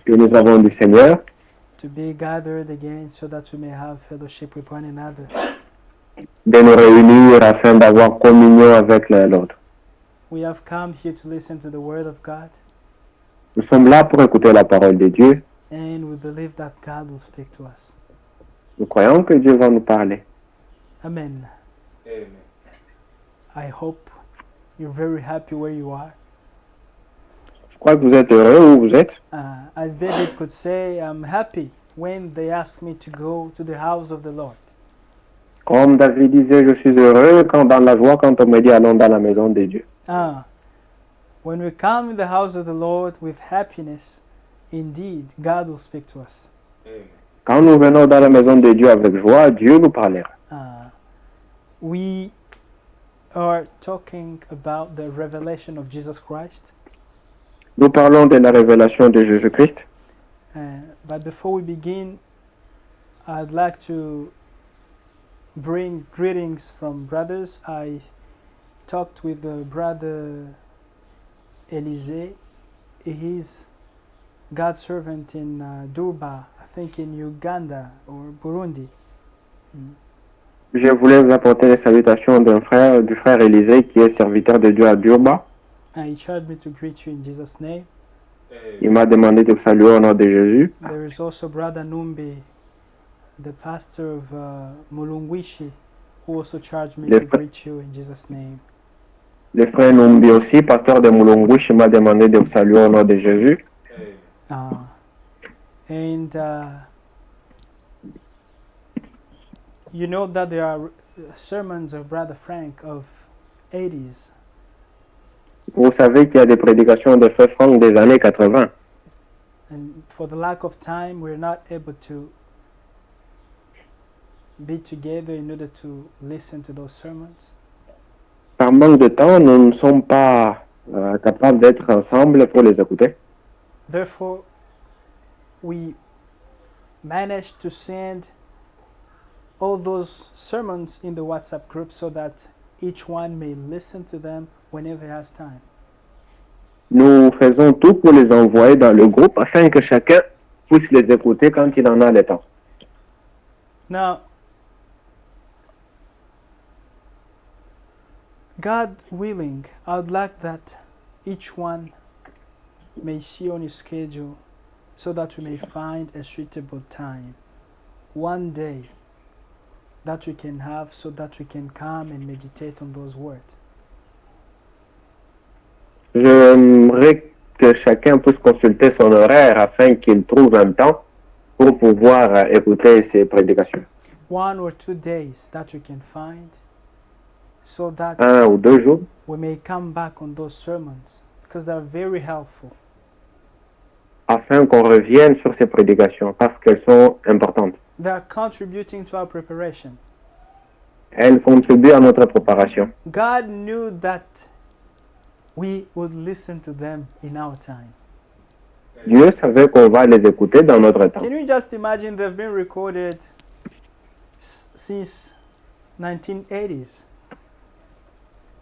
que nous avons du Seigneur, to be gathered again so that we may have fellowship with one another. de nous réunir afin d'avoir communion avec l'un l'autre. We have come here to listen to the Word of God, Nous sommes là pour écouter la parole de Dieu. and we believe that God will speak to us. Nous croyons que Dieu va nous parler. Amen. Amen. I hope you're very happy where you are. Je crois que vous êtes heureux où vous êtes. As David could say, I'm happy when they ask me to go to the house of the Lord. Comme David disait, je suis heureux quand dans la joie quand on me dit allons dans la maison de Dieu. When we come in the house of the Lord with happiness, indeed, God will speak to us. Amen. Quand nous venons dans la maison de Dieu avec joie, Dieu nous parlera. We are talking about the revelation of Jesus Christ. Nous parlons de la révélation de Jésus-Christ. But before we begin, I'd like to bring greetings from brothers. I talked with brother Elise. He's God's servant in Durba, I think in Uganda or Burundi. Je voulais vous apporter les salutations du frère Élisée qui est serviteur de Dieu à Durba. He charged me to greet you in Jesus' name. Il m'a demandé de vous saluer au nom de Jésus. There is also brother Numbi, the pastor of Mulungwishi, who also charged me to greet you in Jesus' name. Le frère Numbi aussi, pasteur de Mulungwishi, m'a demandé de vous saluer au nom de Jésus. And you know that there are sermons of Brother Frank of 80s. Vous savez qu'il y a des prédications de frère Franck des années 80. And for the lack of time, we're not able to be together in order to listen to those sermons. Par manque de temps, nous ne sommes pas capables d'être ensemble pour les écouter. Therefore, we managed to send all those sermons in the WhatsApp group so that each one may listen to them whenever he has time. Nous faisons tout pour les envoyer dans le groupe afin que chacun puisse les écouter quand il en a le temps. Now, God willing, I would like that each one may see on his schedule so that we may find a suitable time, one day, that we can have so that we can come and meditate on those words. J'aimerais que chacun puisse consulter son horaire afin qu'il trouve un temps pour pouvoir écouter ces prédications. 1 or 2 days that we can find so that 1 ou 2 jours, we may come back on those sermons because they are very helpful. afin qu'on revienne sur ces prédications parce qu'elles sont importantes. They are contributing to our preparation. Elles contribuent à notre préparation. God knew that we would listen to them in our time. Dieu savait qu'on va les écouter dans notre temps. Can you just imagine they've been recorded since 1980s?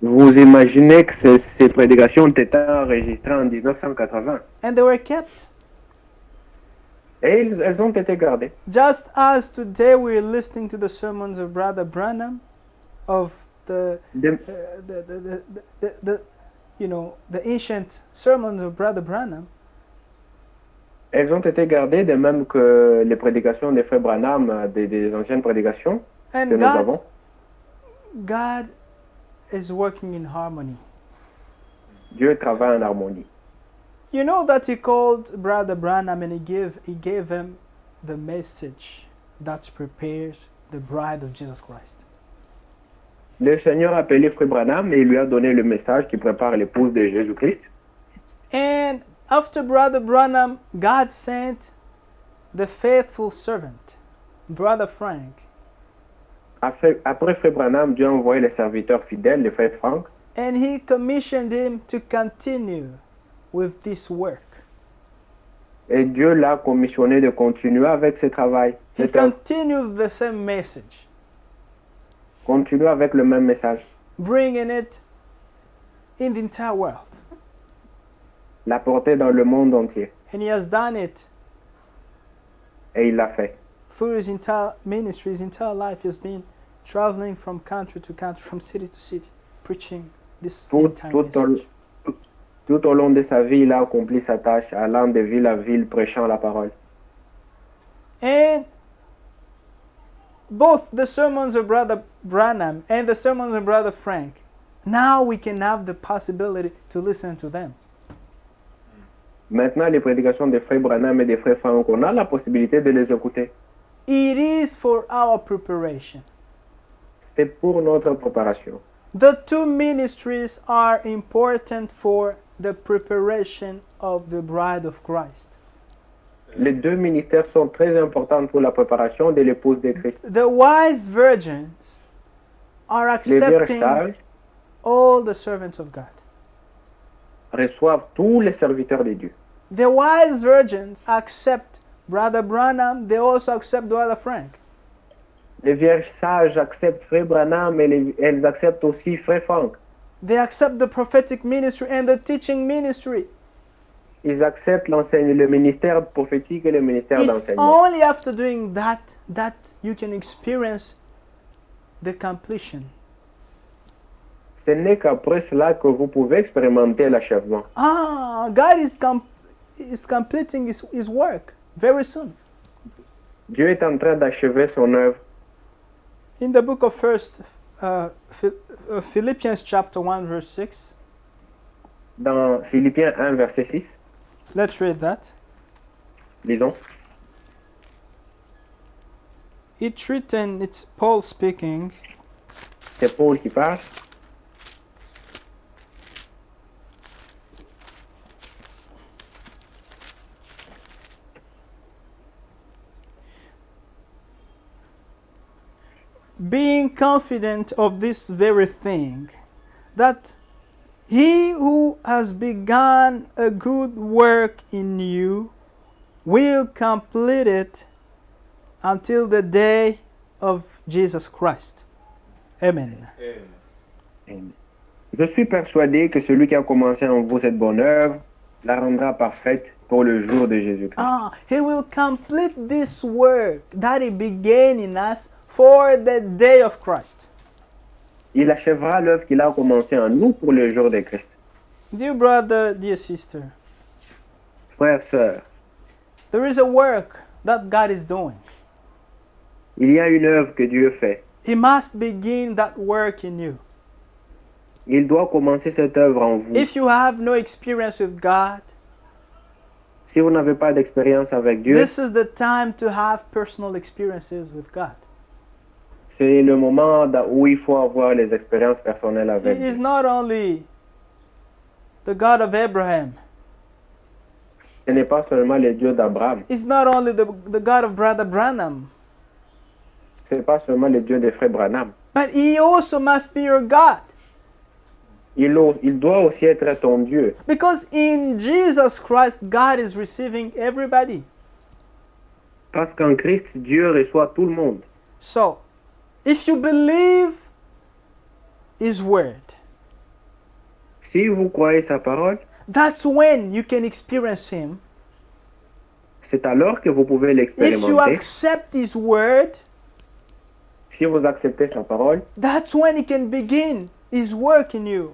Vous imaginez que ces prédications ont été enregistrées en 1980 And they were kept. et elles ont été gardées. Just as today we're listening to the sermons of Brother Branham, of the ancient sermons of Brother Branham. Elles ont été gardées de même que les prédications des frères Branham, des anciennes prédications que And nous avons. God is working in harmony. Dieu travaille en harmonie. You know that he called Brother Branham and he gave him the message that prepares the bride of Jesus Christ. Le Seigneur a appelé frère Branham et il lui a donné le message qui prépare l'épouse de Jésus-Christ. And after Brother Branham, God sent the faithful servant, Brother Frank. Après frère Branham, Dieu a envoyé le serviteur fidèle, le frère Franck, And he commissioned him to continue with this work. et Dieu l'a commissionné de continuer avec ce travail. He continued the same message, Continuer avec le même message. bringing it in the entire world. La porter dans le monde entier. And he has done it Et il l'a fait. Through his entire ministry, his entire life has been traveling from country to country, from city to city, preaching this Tout, end-time tout, au, message. tout au long de sa vie, il a accompli sa tâche, allant de ville à ville, prêchant la parole. And both the sermons of Brother Branham and the sermons of Brother Frank, now we can have the possibility to listen to them. Maintenant, les prédications des frères Branham et des frères Franck, on a la possibilité de les écouter. It is for our preparation. C'est pour notre préparation. The two ministries are important for the preparation of the bride of Christ. Les deux ministères sont très importants pour la préparation de l'épouse de Christ. The wise virgins are Les vierges accepting sages all the servants of God. reçoivent tous les serviteurs de Dieu. The wise virgins accept Brother Branham, they also accept Brother Frank. Les vierges sages acceptent frère Branham et elles acceptent aussi frère Franck. They accept the prophetic ministry and the teaching ministry. Ils acceptent le ministère prophétique et le ministère It's d'enseignement. only after doing that that you can experience the completion. Ce n'est qu'après cela que vous pouvez expérimenter l'achèvement. God is completing his work very soon. Dieu est en train d'achever son œuvre. In the book of Philippians chapter 1 verse 6, Dans Philippiens 1, verset 6, let's read that. lisons. It's written, it's Paul speaking. C'est Paul qui parle. Being confident of this very thing, that he who has begun a good work in you will complete it until the day of Jesus Christ. Amen. Amen. Je suis persuadé que celui qui a commencé en vous cette bonne œuvre la rendra parfaite pour le jour de Jésus-Christ. He will complete this work that he began in us for the day of Christ. Il achèvera l'œuvre qu'il a commencé en nous pour le jour de Christ. Dear brother, dear sister, Frères, sœurs, there is a work that God is doing. il y a une œuvre que Dieu fait. He must begin that work in you. Il doit commencer cette œuvre en vous. If you have no experience with God, Si vous n'avez pas d'expérience avec Dieu, this is the time to have personal experiences with God. c'est le moment où il faut avoir les expériences personnelles avec He is Dieu. not only the God of Abraham. Ce n'est pas seulement le Dieu d'Abraham, He's not only the God of Brother Branham. ce n'est pas seulement le Dieu de frère Branham. But he also must be your God. Il doit aussi être ton Dieu. Because in Jesus Christ, God is receiving everybody. Parce qu'en Christ, Dieu reçoit tout le monde. So, if you believe His word, Si vous croyez sa parole, that's when you can experience Him. c'est alors que vous pouvez If you l'expérimenter. accept His word, Si vous acceptez sa parole, that's when He can begin His work in you.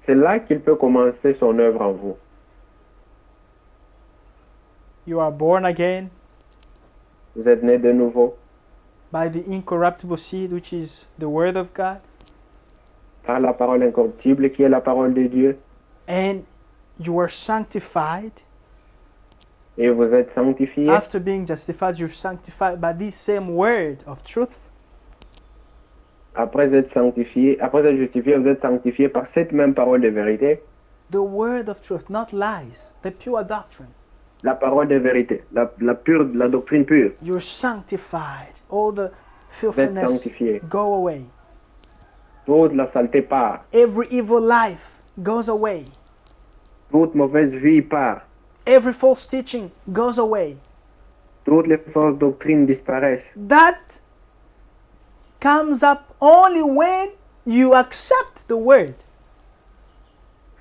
c'est là qu'il peut commencer son œuvre en vous. You are born again Vous êtes né de nouveau by the incorruptible seed, which is the word of God, par la parole incorruptible qui est la parole de Dieu. and you are sanctified. Et vous êtes sanctifié. After being justified, you're sanctified by this same word of truth. Après être sanctifié, après être justifié, vous êtes sanctifié par cette même parole de vérité. The word of truth, not lies, the pure doctrine. La parole de vérité, la doctrine pure. You're sanctified. All the Vous êtes filthiness sanctifié. go away. Toute la saleté part. Every evil life goes away. Toute mauvaise vie part. Every false teaching goes away. Toutes les fausses doctrines disparaissent. That comes up only when you accept the word.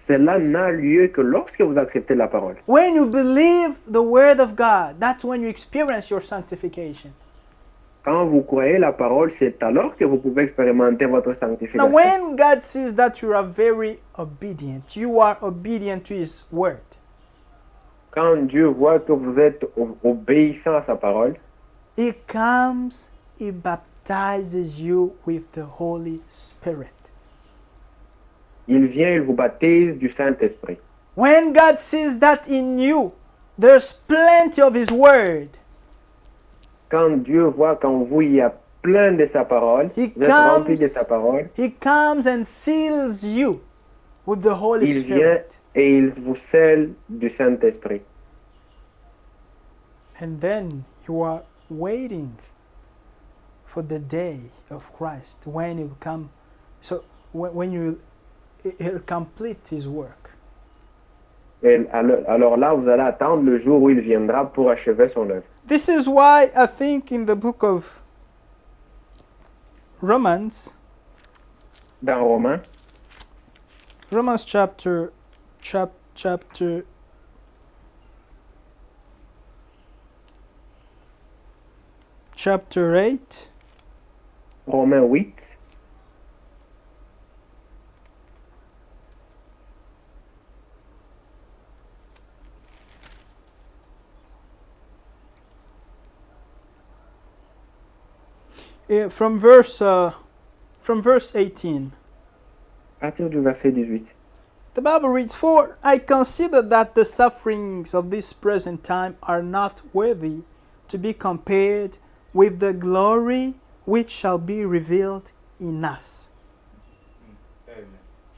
cela n'a lieu que lorsque vous acceptez la parole. When you believe the word of God, that's when you experience your sanctification. Quand vous croyez la parole, c'est alors que vous pouvez expérimenter votre Now, sanctification. when God sees that you are very obedient, you are obedient to His word, Quand Dieu voit que vous êtes obéissant à sa parole, He comes, He baptizes you with the Holy Spirit. il vient, il vous baptise du Saint-Esprit. When God sees that in you, there's plenty of His word. Quand Dieu voit qu'en vous, il y a plein de sa parole, He vous êtes rempli de comes, sa parole, He comes and seals you with the Holy il vient Spirit. et il vous scelle du Saint-Esprit. And then you are waiting for the day of Christ when He will come. So when He'll complete His work. Et alors là, vous allez attendre le jour où il viendra pour achever son œuvre. This is why I think in the book of Romans Dans Romains, chapter 8, Romains 8, from verse 18. à partir du verset 18. The Bible reads, "For I consider that the sufferings of this present time are not worthy to be compared with the glory which shall be revealed in us."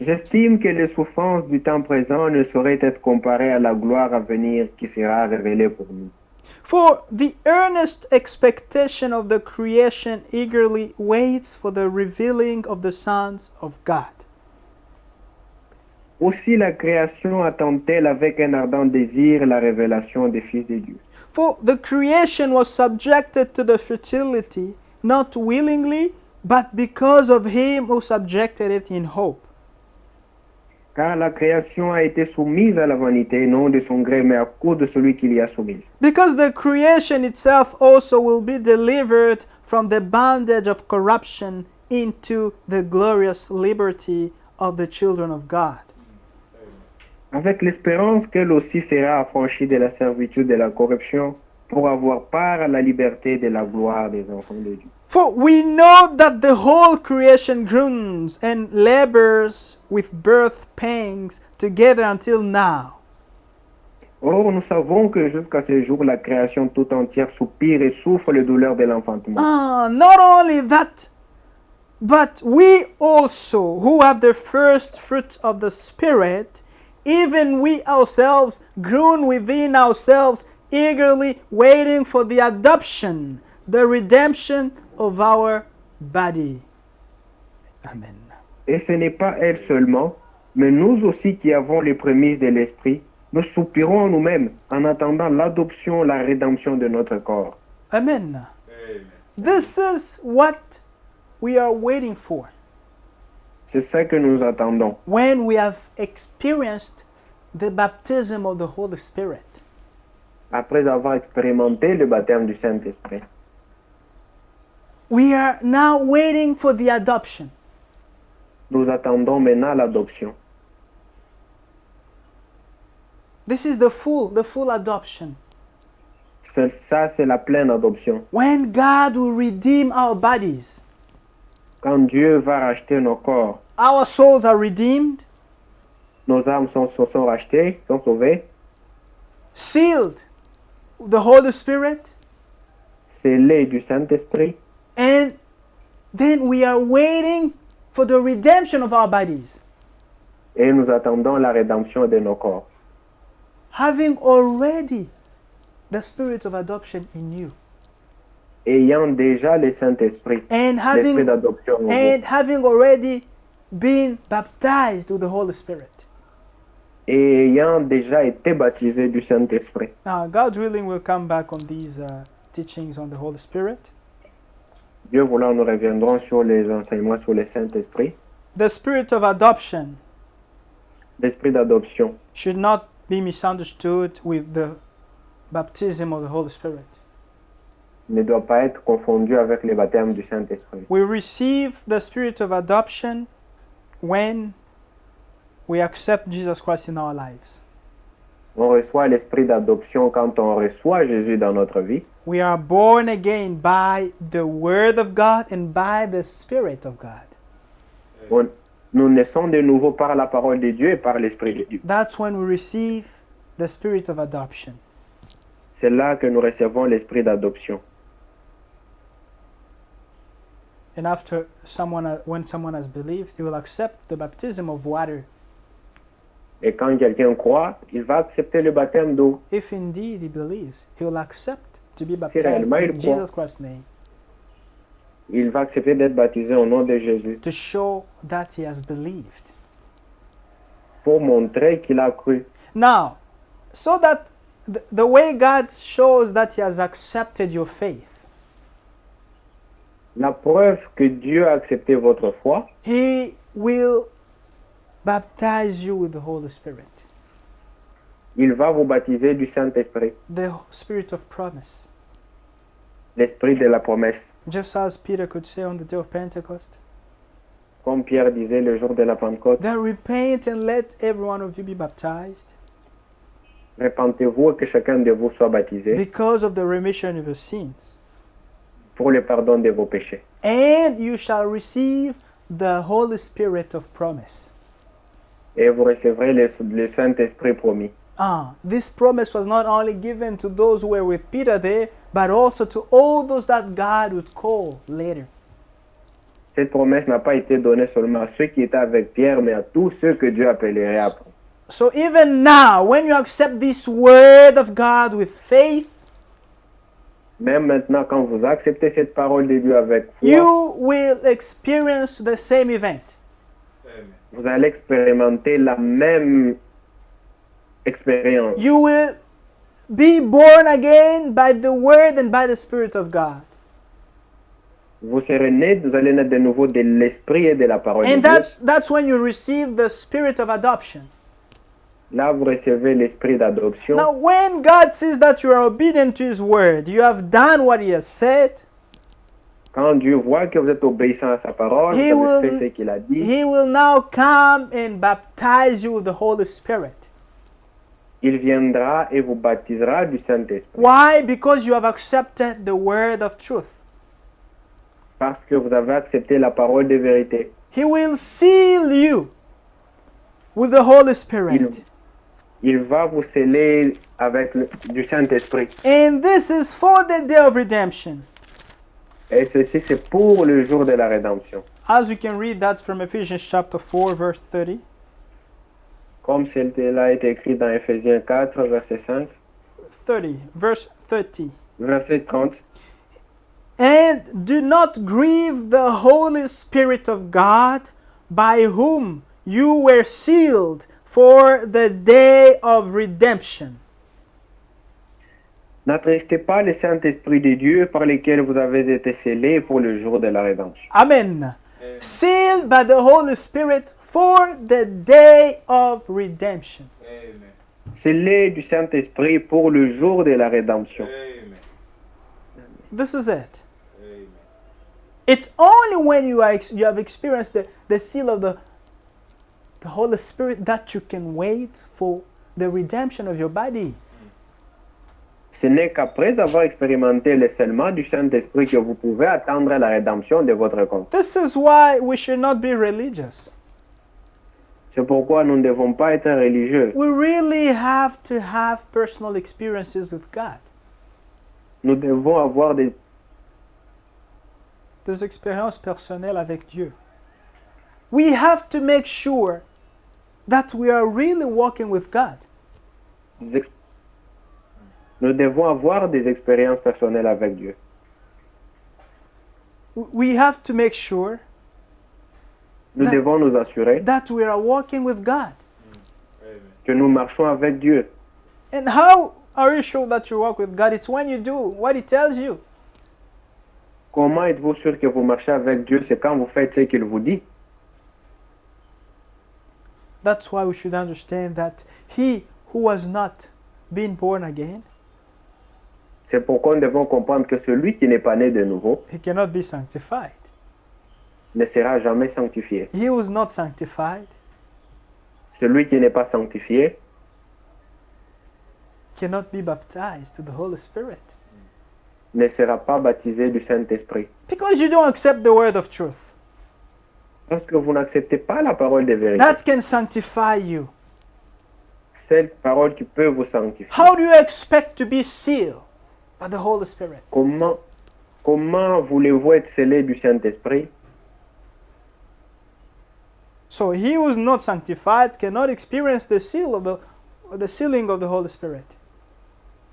J'estime que les souffrances du temps présent ne sauraient être comparées à la gloire à venir qui sera révélée pour nous. For the earnest expectation of the creation eagerly waits for the revealing of the sons of God. Aussi la création attend-elle avec un ardent désir la révélation des fils de Dieu. For the creation was subjected to the fertility, not willingly, but because of him who subjected it in hope. Car la création a été soumise à la vanité, non de son gré, mais à cause de celui qui l'y a soumise. Because the creation itself also will be delivered from the bondage of corruption into the glorious liberty of the children of God. Avec l'espérance qu'elle aussi sera affranchie de la servitude de la corruption pour avoir part à la liberté de la gloire des enfants de Dieu. For we know that the whole creation groans and labors with birth pangs together until now. Or, nous savons que jusqu'à ce jour, la création tout entière soupire et souffre les douleurs de l'enfantement. Not only that, but we also, who have the first fruits of the Spirit, even we ourselves groan within ourselves, eagerly waiting for the adoption, the redemption of our body. Amen. Et ce n'est pas elle seulement, mais nous aussi qui avons les prémices de l'Esprit, nous soupirons en nous-mêmes en attendant l'adoption, la rédemption de notre corps. Amen. This is what we are waiting for. C'est ça que nous attendons. When we have experienced the baptism of the Holy Spirit. Après avoir expérimenté le baptême du Saint-Esprit, We are now waiting for the adoption. nous attendons maintenant l'adoption. This is the full adoption. Ça, c'est la pleine adoption. When God will redeem our bodies. Quand Dieu va racheter nos corps, Our souls are redeemed, nos âmes sont rachetées, sont sauvées, sealed with the Holy Spirit, scellées du Saint-Esprit, and then we are waiting for the redemption of our bodies. et nous attendons la rédemption de nos corps. Having already the spirit of adoption in you. Ayant déjà le Saint-Esprit, And l'Esprit d'adoption en vous, having already been baptized with the Holy Spirit. et ayant déjà été baptisé du Saint-Esprit. Now, God willing, we'll come back on these teachings on the Holy Spirit. Dieu voulant, nous reviendrons sur les enseignements sur le Saint-Esprit. The spirit of adoption l'esprit d'adoption should not be misunderstood with the baptism of the Holy Spirit. ne doit pas être confondu avec le baptême du Saint-Esprit. We receive the spirit of adoption when we accept Jesus Christ in our lives. On reçoit l'esprit d'adoption quand on reçoit Jésus dans notre vie. We are born again by the Word of God and by the Spirit of God. Nous naissons de nouveau par la parole de Dieu et par l'Esprit de Dieu. That's when we receive the spirit of adoption. C'est là que nous recevons l'esprit d'adoption. And after when someone has believed, he will accept the baptism of water. Et quand quelqu'un croit, il va accepter le baptême d'eau. If indeed he believes, he will accept to be Si baptized réellement il in croit, Jesus Christ's name il va accepter d'être baptisé au nom de Jésus to show that he has believed. pour montrer qu'il a cru. Now, so that the way God shows that he has accepted your faith, La preuve que Dieu a accepté votre foi, he will baptize you with the Holy Spirit, il va vous baptiser du Saint-Esprit, the Spirit of promise. l'Esprit de la promesse. Just as Peter could say on the day of Pentecost, Comme Pierre disait le jour de la Pentecôte, that repent and let every one of you be baptized répentez-vous et que chacun de vous soit baptisé because of the remission of your sins. pour le pardon de vos péchés. And you shall receive the Holy Spirit of promise. Et vous recevrez le Saint-Esprit promis. This promise was not only given to those who were with Peter there, but also to all those that God would call later. Cette promesse n'a pas été donnée seulement à ceux qui étaient avec Pierre, mais à tous ceux que Dieu appellerait après. So even now, when you accept this word of God with faith, Même maintenant, quand vous acceptez cette parole de Dieu avec foi, you will experience the same event. vous allez expérimenter la même expérience. You will be born again by the word and by the Spirit of God. Vous serez nés, vous allez naître de nouveau de l'esprit et de la parole de And Dieu. that's when you receive the spirit of adoption. Là, vous recevez l'esprit d'adoption. Now, when God sees that you are obedient to His word, you have done what He has said, Quand Dieu voit que vous êtes obéissant à sa parole, He vous avez will- fait ce qu'il a dit, He will now come and baptize you with the Holy Spirit. il viendra et vous baptisera du Saint-Esprit. Why? Because you have accepted the word of truth. Parce que vous avez accepté la parole de vérité. He will seal you with the Holy Spirit. Il va vous sceller avec du Saint-Esprit. And this is for the day of redemption. Et ceci, c'est pour le jour de la rédemption. As you can read that from Ephesians chapter 4, verse 30. Comme cela est écrit dans Ephésiens 4, verset 5, 30, verse 30. verset 30. And do not grieve the Holy Spirit of God, by whom you were sealed for the day of redemption. N'attristez pas le Saint-Esprit de Dieu par lequel vous avez été scellés pour le jour de la rédemption. Amen. Sealed by the Holy Spirit for the day of redemption. Scellés du Saint-Esprit pour le jour de la rédemption. This is it. It's only when you have experienced the seal of the Holy Spirit that you can wait for the redemption of your body. Ce n'est qu'après avoir expérimenté le scellement du Saint-Esprit que vous pouvez attendre la rédemption de votre compte. This is why we should not be religious. C'est pourquoi nous ne devons pas être religieux. We really have to have personal experiences with God. Nous devons avoir des Expériences personnelles avec Dieu. We have to make sure that we are really walking with God. Nous devons avoir des expériences personnelles avec Dieu. We have to make sure Nous That- devons nous assurer that we are walking with God. que nous marchons avec Dieu. And how are you sure that you walk with God? It's when you do what He tells you. Comment êtes-vous sûr que vous marchez avec Dieu? C'est quand vous faites ce qu'il vous dit. That's why we should understand that he who has not been born again, C'est pourquoi nous devons comprendre que celui qui n'est pas né de nouveau he cannot be sanctified. ne sera jamais sanctifié. He who is not sanctified Celui qui n'est pas sanctifié cannot be baptized to the Holy Spirit. ne sera pas baptisé du Saint-Esprit. Because you don't accept the word of truth. Parce que vous n'acceptez pas la parole de vérité. That can sanctify you. Cette parole qui peut vous sanctifier. How do you expect to be sealed by the Holy Spirit? Comment voulez-vous être scellé du Saint-Esprit? So he who is not sanctified cannot experience the sealing of the Holy Spirit.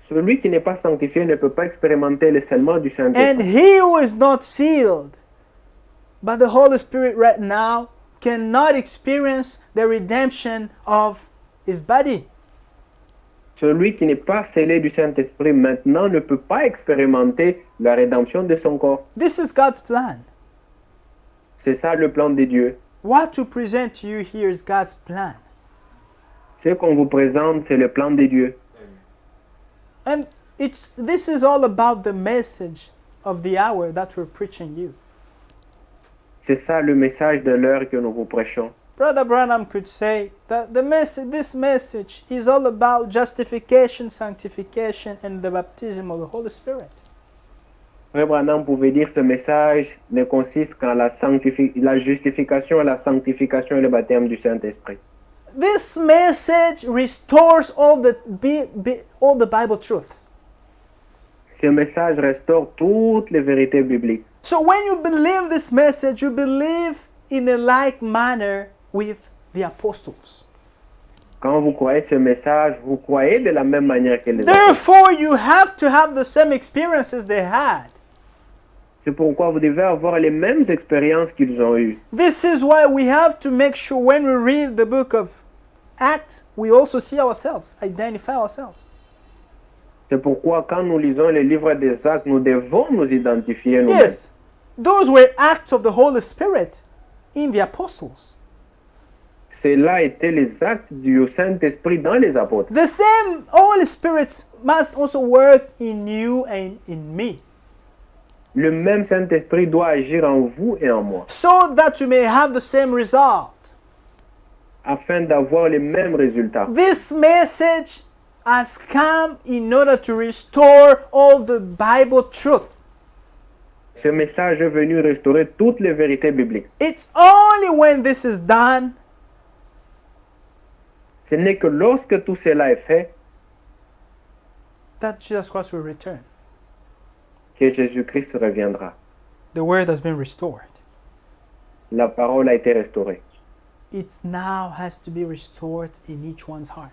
Celui qui n'est pas sanctifié ne peut pas expérimenter le scellement du And Saint-Esprit. he who is not sealed by the Holy Spirit right now cannot experience the redemption of his body. Celui qui n'est pas scellé du Saint-Esprit maintenant ne peut pas expérimenter la rédemption de son corps. This is God's plan. C'est ça le plan de Dieu. What to present to you here is God's plan. Ce qu'on vous présente, c'est le plan de Dieu. And this is all about the message of the hour that we're preaching you. C'est ça le message de l'heure que nous vous prêchons. Brother Branham could say that this message is all about justification, sanctification, and the baptism of the Holy Spirit. Frère Branham pouvait dire ce message ne consiste qu'en la justification, la sanctification et le baptême du Saint-Esprit. This message restores all the Bible truths. Ce message restaure toutes les vérités bibliques. So when you believe this message, you believe in a like manner with the apostles. Quand vous croyez ce message, vous croyez de la même manière que les apôtres. Therefore, you have to have the same experiences they had. C'est pourquoi vous devez avoir les mêmes expériences qu'ils ont eues. This is why we have to make sure when we read the book of Acts, we also see ourselves, identify ourselves. C'est pourquoi quand nous lisons les livres des Actes, nous devons nous identifier nous-mêmes. Yes, those were acts of the Holy Spirit in the apostles. Cela étaient les actes du Saint-Esprit dans les apôtres. The same Holy Spirit must also work in you and in me, Le même Saint-Esprit doit agir en vous et en moi, so that you may have the same result. afin d'avoir les mêmes résultats. This message has come in order to restore all the Bible truth. Ce message est venu restaurer toutes les vérités bibliques. It's only when this is done Ce n'est que lorsque tout cela est fait that Jesus Christ will return. que Jésus-Christ reviendra. The word has been restored. La parole a été restaurée. It now has to be restored in each one's heart.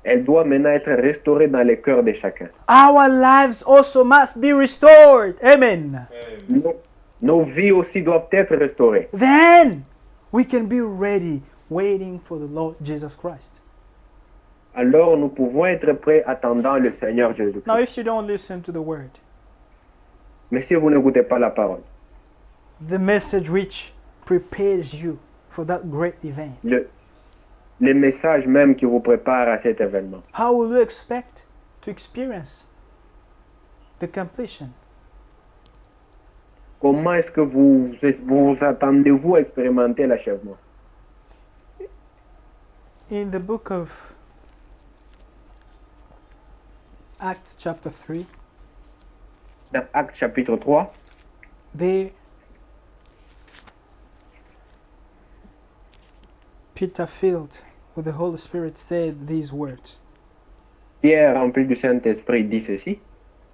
Elle doit maintenant être restaurée dans les cœurs de chacun. Our lives also must be restored. Amen. Nos vies aussi doivent être restaurées. Then we can be ready, waiting for the Lord Jesus Christ. Alors nous pouvons être prêts attendant le Seigneur Now, Jésus-Christ. if you don't listen to the word, Mais si vous n'écoutez pas la parole, the message which prepares you for that great event, les messages même qui vous préparent à cet événement, how will you expect to experience the completion? comment est-ce que vous attendez-vous à expérimenter l'achèvement? In the book of Acts chapter 3, Dans Actes chapitre 3, there Peter, filled with the Holy Spirit, said these words Pierre, rempli du Saint-Esprit, dit ceci,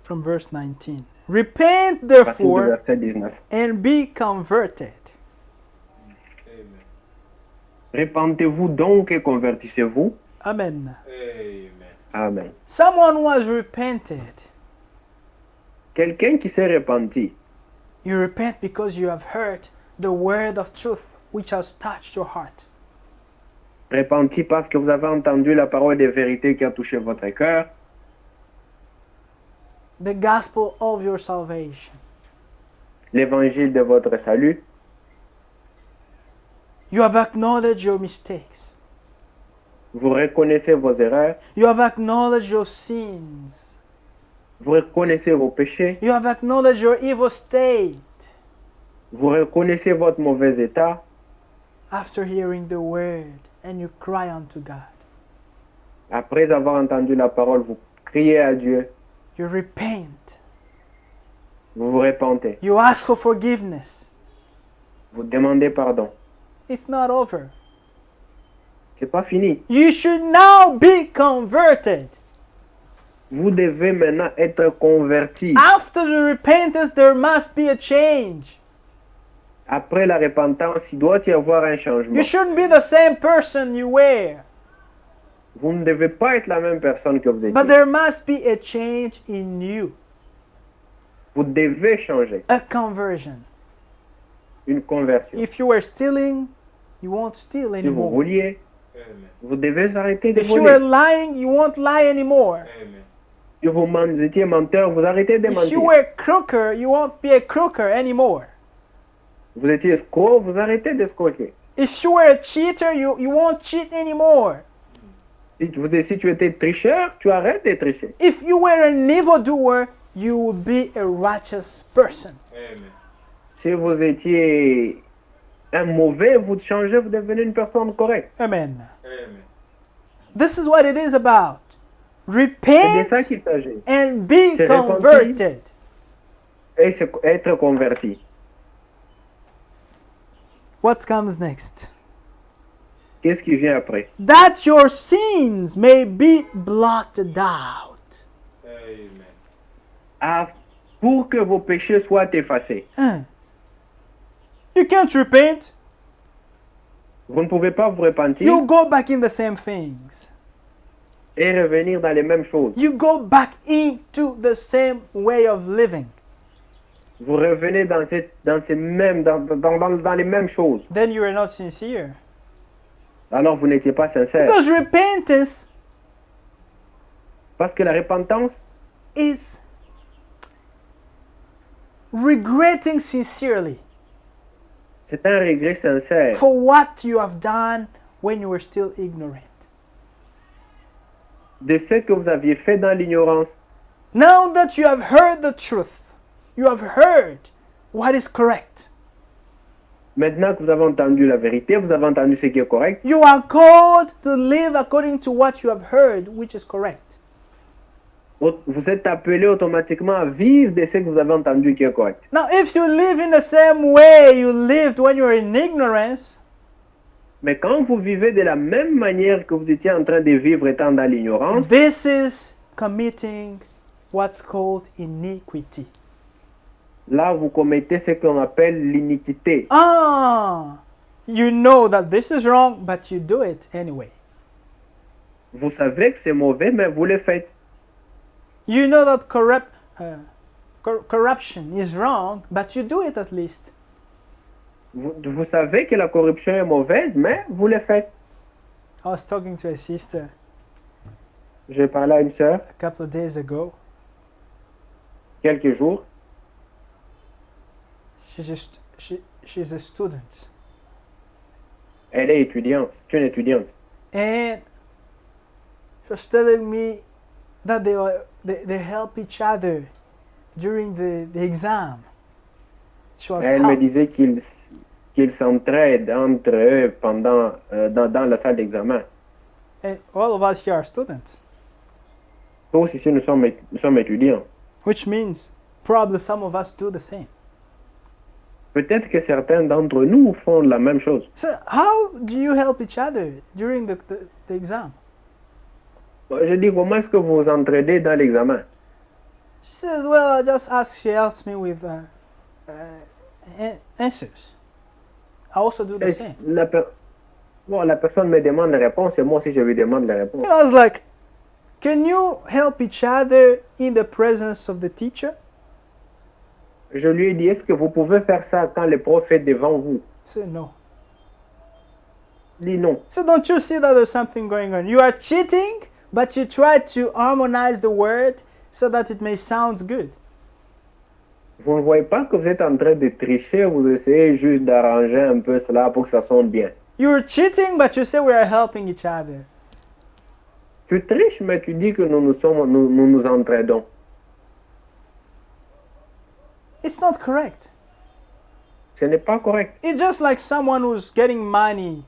from verse 19. Repent à partir du therefore verset 19. and be converted. Répentez-vous donc et convertissez-vous. Amen. Amen. Someone who has repented. Quelqu'un qui s'est repenti, You repent because you have heard the word of truth which has touched your heart. repenti parce que vous avez entendu la parole de vérité qui a touché votre cœur, The gospel of your salvation. l'évangile de votre salut. You have acknowledged your mistakes. Vous reconnaissez vos erreurs. You have acknowledged your sins. Vous reconnaissez vos péchés. You have acknowledged your evil state. Vous reconnaissez votre mauvais état. After hearing the word, and you cry unto God. Après avoir entendu la parole, vous criez à Dieu. You repent. Vous vous repentez. You ask for forgiveness. Vous demandez pardon. It's not over. C'est pas fini. You should now be converted. Vous devez maintenant être converti. After the repentance, there must be a change. Après la repentance, il doit y avoir un changement. You shouldn't be the same person you were. Vous ne devez pas être la même personne que vous étiez. But there must be a change in you. Vous devez changer. A conversion. Une conversion. If you were stealing, you won't steal Si vous anymore. vouliez, vous devez arrêter de If you were voler. lying, you won't lie anymore. Si vous étiez menteur, vous arrêtez de If you mentir. were a croaker, you won't be a croaker anymore. Vous étiez escroc, vous arrêtez d'escroquer. If you were a cheater, you won't cheat anymore. Si tu étais tricheur, tu arrêtes de tricher. If you were an evildoer, you will be a righteous person. Si vous étiez un mauvais, vous changez, vous devenez une personne correcte. Amen. This is what it is about. C'est de ça Repent qu'il s'agit. and be C'est repenti. converted. Et c'est être converti. What comes next? Qu'est-ce qui vient après? That your sins may be blotted out. Ah, pour que vos péchés soient effacés. You can't repent. Vous ne pouvez pas vous repentir You go back in the same things. et revenir dans les mêmes choses. You go back into the same way of living. Vous revenez dans les mêmes choses. Then you are not sincere. Alors vous n'étiez pas sincère. Because repentance Parce que la repentance, is regretting sincerely c'est un regret sincère for what you have done when you were still ignorant. de ce que vous aviez fait dans l'ignorance. Now that you have heard the truth, you have heard what is correct. Maintenant que vous avez entendu la vérité, vous avez entendu ce qui est correct, You are called to live according to what you have heard, which is correct. vous êtes appelé automatiquement à vivre de ce que vous avez entendu qui est correct. Now, if you live in the same way you lived when you were in ignorance, Mais quand vous vivez de la même manière que vous étiez en train de vivre étant dans l'ignorance, this is committing what's called iniquity. là vous commettez ce qu'on appelle l'iniquité. You know that this is wrong, but you do it anyway. Vous savez que c'est mauvais, mais vous le faites. You know that corruption is wrong, but you do it at least. Vous savez que la corruption est mauvaise, mais vous le faites. I was talking to a sister J'ai parlé à une sœur a couple of days ago. quelques jours. She's a student, Elle est étudiante, c'est une étudiante. and she was telling me that they help each other during the exam. She was Elle me helped. disait qu'ils s'entraident entre eux pendant dans la salle d'examen. And all of us here are students, Tous ici, nous sommes étudiants. which means probably some of us do the same. Peut-être que certains d'entre nous font la même chose. So how do you help each other during the exam? Je dis, comment est-ce que vous vous entraidez dans l'examen? She says, well, I just ask, she helps me with answers. I also do the Et same. la personne me demande la réponse et moi aussi je lui demande la réponse. And I was like, can you help each other in the presence of the teacher? Je lui ai dit, est-ce que vous pouvez faire ça quand le prof est devant vous? She said, no. Il dit non. So don't you see that there's something going on? You are cheating, but you try to harmonize the word so that it may sound good. Vous ne voyez pas que vous êtes en train de tricher, vous essayez juste d'arranger un peu cela pour que ça sonne bien. You're cheating, but you say we are helping each other. Tu triches, mais tu dis que nous entraidons. It's not correct. Ce n'est pas correct. It's just like someone who's getting money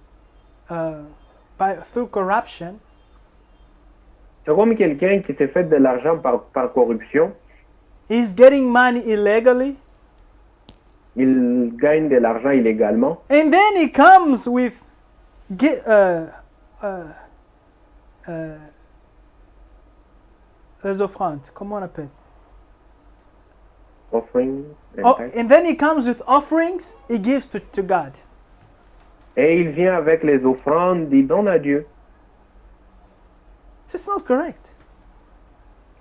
through corruption. C'est comme quelqu'un qui s'est fait de l'argent par corruption. He's getting money illegally. Il gagne de l'argent illégalement. And then he comes with les offrandes. Comment on appelle? Offering, Oh, and then he comes with offerings he gives to God. Et il vient avec les offrandes, il donne à Dieu. It's not correct.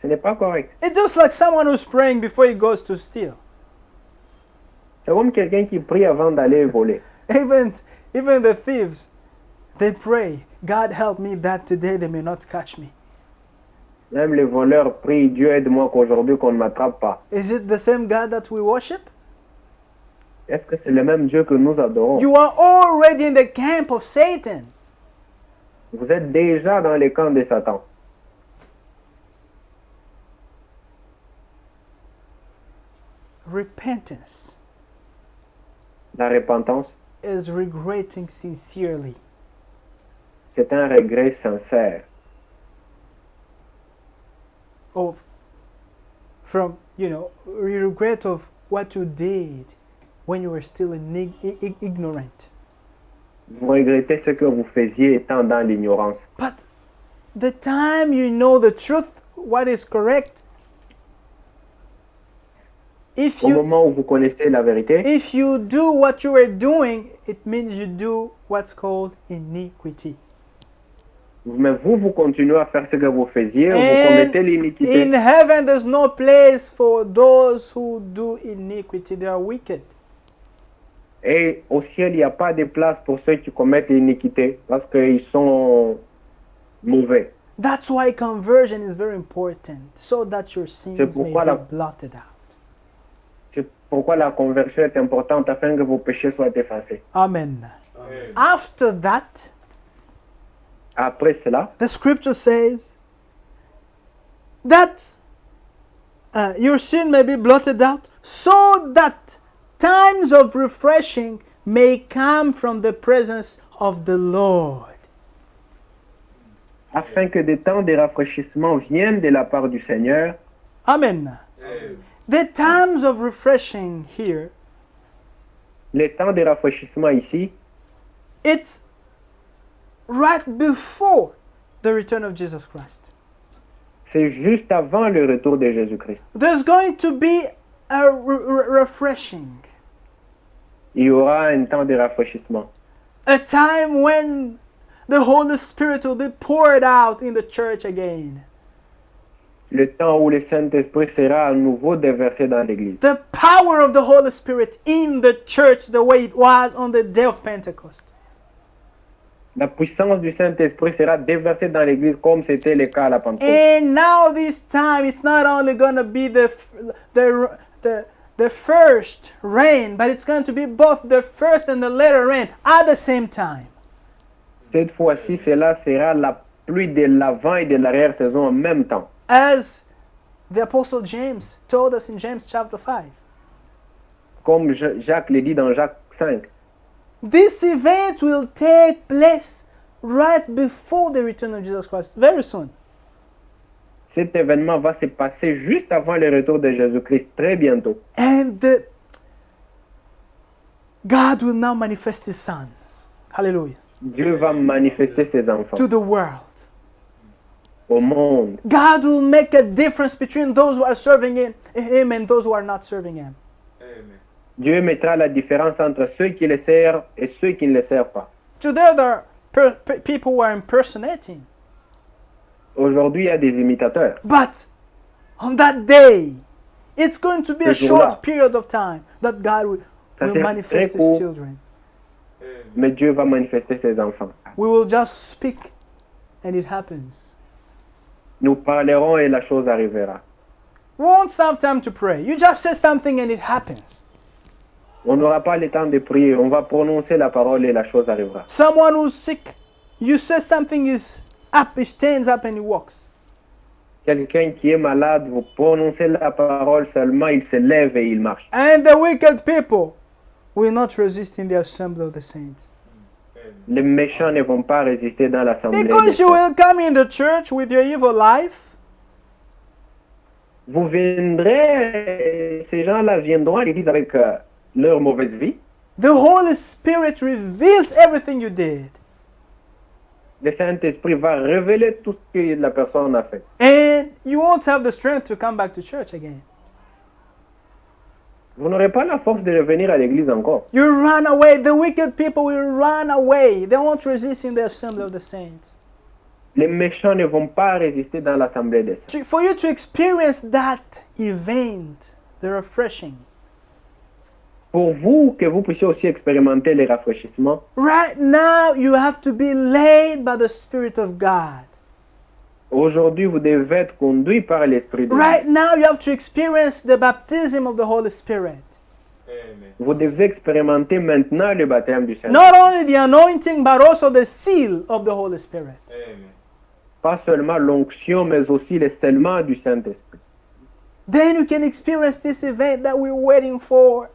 Ce n'est pas correct. It's just like someone who's praying before he goes to steal. C'est comme quelqu'un qui prie avant d'aller voler. Even the thieves, they pray, God help me that today they may not catch me. Même les voleurs prient, Dieu aide-moi qu'aujourd'hui qu'on ne m'attrape pas. Is it the same God that we worship? Est-ce que c'est le même Dieu que nous adorons? You are already in the camp of Satan. Vous êtes déjà dans les camps de Satan. Repentance La repentance, is regretting sincerely. c'est un regret sincère. Regret of what you did when you were still ignorant. Vous regrettez ce que vous faisiez étant dans l'ignorance. But the time you know the truth, what is correct, Au moment où vous connaissez la vérité, if you do what you were doing, it means you do what's called iniquity. mais vous continuez à faire ce que vous faisiez, vous commettez l'iniquité. In heaven, there's no place for those who do iniquity. They are wicked. Et au ciel, il n'y a pas de place pour ceux qui commettent l'iniquité, parce qu'ils sont mauvais. That's why conversion is very important, so that your sins may be blotted out. C'est pourquoi la conversion est importante, afin que vos péchés soient effacés. Amen. Amen. After that, après cela, the scripture says that your sin may be blotted out, so that times of refreshing may come from the presence of the Lord. Afin que des temps de rafraîchissement viennent de la part du Seigneur. Amen. Amen. The times of refreshing here, les temps de rafraîchissement ici, it's right before the return of Jesus Christ. C'est juste avant le retour de Jésus-Christ. There's going to be a refreshing. Il y aura un temps de rafraîchissement. A time when the Holy Spirit will be poured out in the church again. Le temps où le Saint-Esprit sera à nouveau déversé dans l'Église. The power of the Holy Spirit in the church the way it was on the day of Pentecost. La puissance du Saint-Esprit sera déversée dans l'Église comme c'était le cas à la Pentecôte. And now this time it's not only going to be the first rain, but it's going to be both the first and the latter rain at the same time. Cette fois-ci, cela sera la pluie de l'avant et de l'arrière-saison en même temps. As the Apostle James told us in James chapter 5. Comme Jacques le dit dans Jacques 5. This event will take place right before the return of Jesus Christ, very soon. Cet événement va se passer juste avant le retour de Jésus-Christ, très bientôt. And God will now manifest His sons. Hallelujah. Dieu va manifester ses enfants. To the world. Au monde. God will make a difference between those who are serving Him and those who are not serving Him. Amen. Dieu mettra la différence entre ceux qui le servent et ceux qui ne le servent pas. Today there are people who are impersonating. Aujourd'hui, il y a des imitateurs. But on that day, it's going to be a short period of time that God will manifest His children. Mais Dieu va manifester ses enfants. We will just speak and it happens. Nous parlerons et la chose arrivera. We won't have time to pray. You just say something and it happens. On n'aura pas le temps de prier. On va prononcer la parole et la chose arrivera. Someone who's sick, you say something is up, he stands up and he walks. Quelqu'un qui est malade, vous prononcez la parole seulement, il se lève et il marche. And the wicked people will not resist in the assembly of the saints. Les méchants ne vont pas résister dans l'assemblée. Because des you saints. will come in the church with your evil life. Vous viendrez, ces gens-là viendront à l'église avec leur mauvaise vie. The Holy Spirit reveals everything you did. Le Saint-Esprit va révéler tout ce que la personne a fait. And you won't have the strength to come back to church again. Vous n'aurez pas la force de revenir à l'église encore. You run away. The wicked people will run away. They won't resist in the assembly of the saints. Les méchants ne vont pas résister dans l'assemblée des saints. For you to experience that event, the refreshing, Pour vous, que vous puissiez aussi expérimenter les rafraîchissements, right now you have to be led by the Spirit of God. aujourd'hui, vous devez être conduit par l'Esprit de Right Dieu. now you have to experience the baptism of the Holy Spirit. Vous devez expérimenter maintenant le baptême du Saint-Esprit. Not only the anointing, but also the seal of the Holy Spirit. Pas seulement l'onction, mais aussi le scellement du Saint-Esprit. Then you can experience this event that we're waiting for.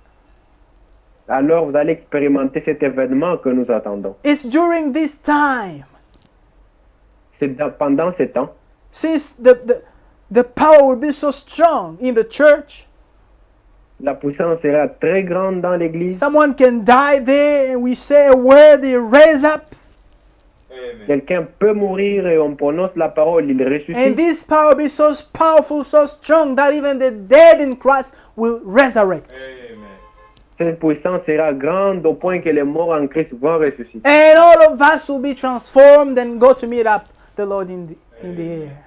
Alors, vous allez expérimenter cet événement que nous attendons. It's during this time, Pendant ce temps, since the power will be so strong in the church, la puissance sera très grande dans l'Église. someone can die there and we say a word, they raise up. Quelqu'un peut mourir et on prononce la parole, il And ressuscite. this power will be so powerful, so strong that even the dead in Christ will resurrect. Cette puissance sera grande au point que les morts en Christ vont ressusciter. And all of us will be transformed and go to meet up the Lord in the air.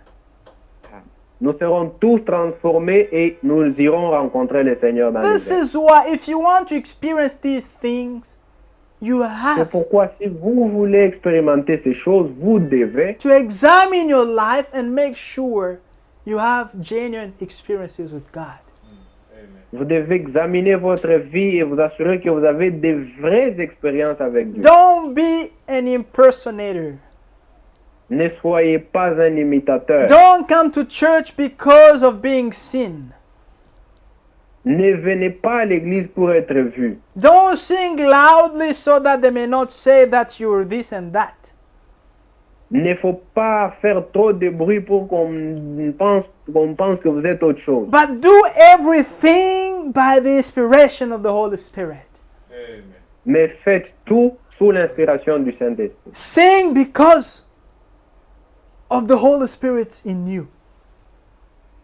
Nous serons tous transformés et nous irons rencontrer le Seigneur dans This les airs. is why if you want to experience these things, you C'est have pourquoi si vous voulez expérimenter ces choses, vous devez to examine your life and make sure you have genuine experiences with God. Vous devez examiner votre vie et vous assurer que vous avez de vraies expériences avec Dieu. Don't be an impersonator. Ne soyez pas un imitateur. Don't come to church because of being seen. Ne venez pas à l'église pour être vu. Don't sing loudly so that they may not say that you're this and that. Ne faut pas faire trop de bruit pour qu'on pense que vous êtes autre chose. But do everything by the inspiration of the Holy Spirit. Mais faites tout sous l'inspiration du Saint-Esprit. Sing because of the Holy Spirit in you.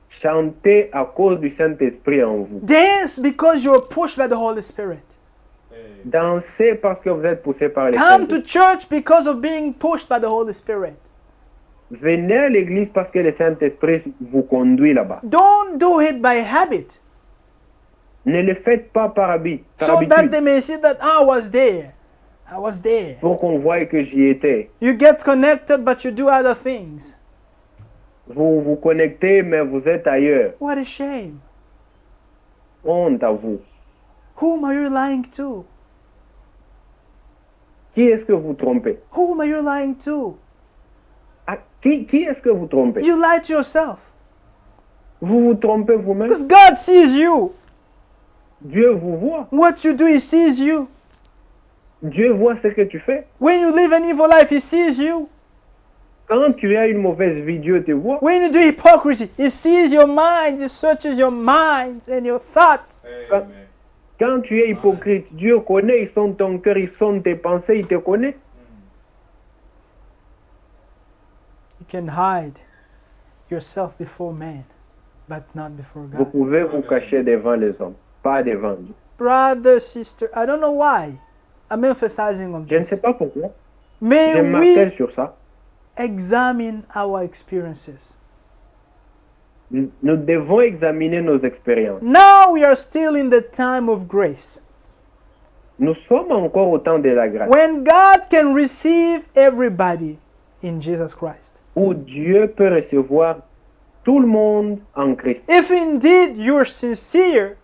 Chantez à cause du Saint-Esprit en vous. Dance because you're pushed by the Holy Spirit. Dansez parce que vous êtes poussé par le Come to Saint-Esprit. church because of being pushed by the Holy Spirit. Venez à l'église parce que le Saint-Esprit vous conduit là-bas. Don't do it by habit. Ne le faites pas par habitude, So that they may see that I was there. I was there. pour qu'on voie que j'y étais. You get connected, but you do other things. Vous vous connectez, mais vous êtes ailleurs. What a shame. Honte à vous. Whom are you lying to? Qui est-ce que vous trompez? Whom are you lying to? Ah, qui est-ce que vous trompez? You lie to yourself. Vous vous trompez vous-même. Because God sees you. Dieu vous voit. What you do, He sees you. Dieu voit ce que tu fais. When you live an evil life, He sees you. Quand tu as une mauvaise vie, Dieu te voit. When you do hypocrisy, He sees your minds, He searches your minds and your thoughts. Quand tu es hypocrite, Dieu connaît, ils sont ton cœur, ils sont tes pensées, il te connaît. You can hide yourself before man, but not before Vous God. pouvez vous cacher devant les hommes, pas devant Dieu. Brother, sister, I don't know why I'm emphasizing on Je ne this. sais pas pourquoi. May Je m'appelle we sur ça. examine our experiences. Nous devons examiner nos expériences. Now we are still in the time of grace, Nous sommes encore au temps de la grâce, when God can receive everybody in Jesus Christ. où Dieu peut recevoir tout le monde en Christ. If indeed you're sincere,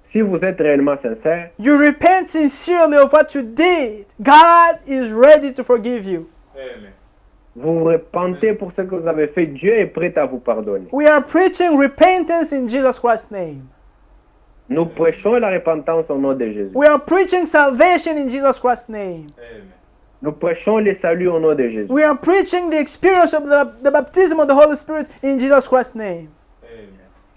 Si vous êtes réellement sincère, you repent sincerely of what you did, God is ready to forgive you. Amen. vous vous repentez pour ce que vous avez fait, Dieu est prêt à vous pardonner. We are preaching repentance in Jesus Christ's name. Nous prêchons la repentance au nom de Jésus. We are preaching salvation in Jesus Christ's name. Amen. Nous prêchons le salut au nom de Jésus. We are preaching the experience of the baptism of the Holy Spirit in Jesus Christ's name. Amen.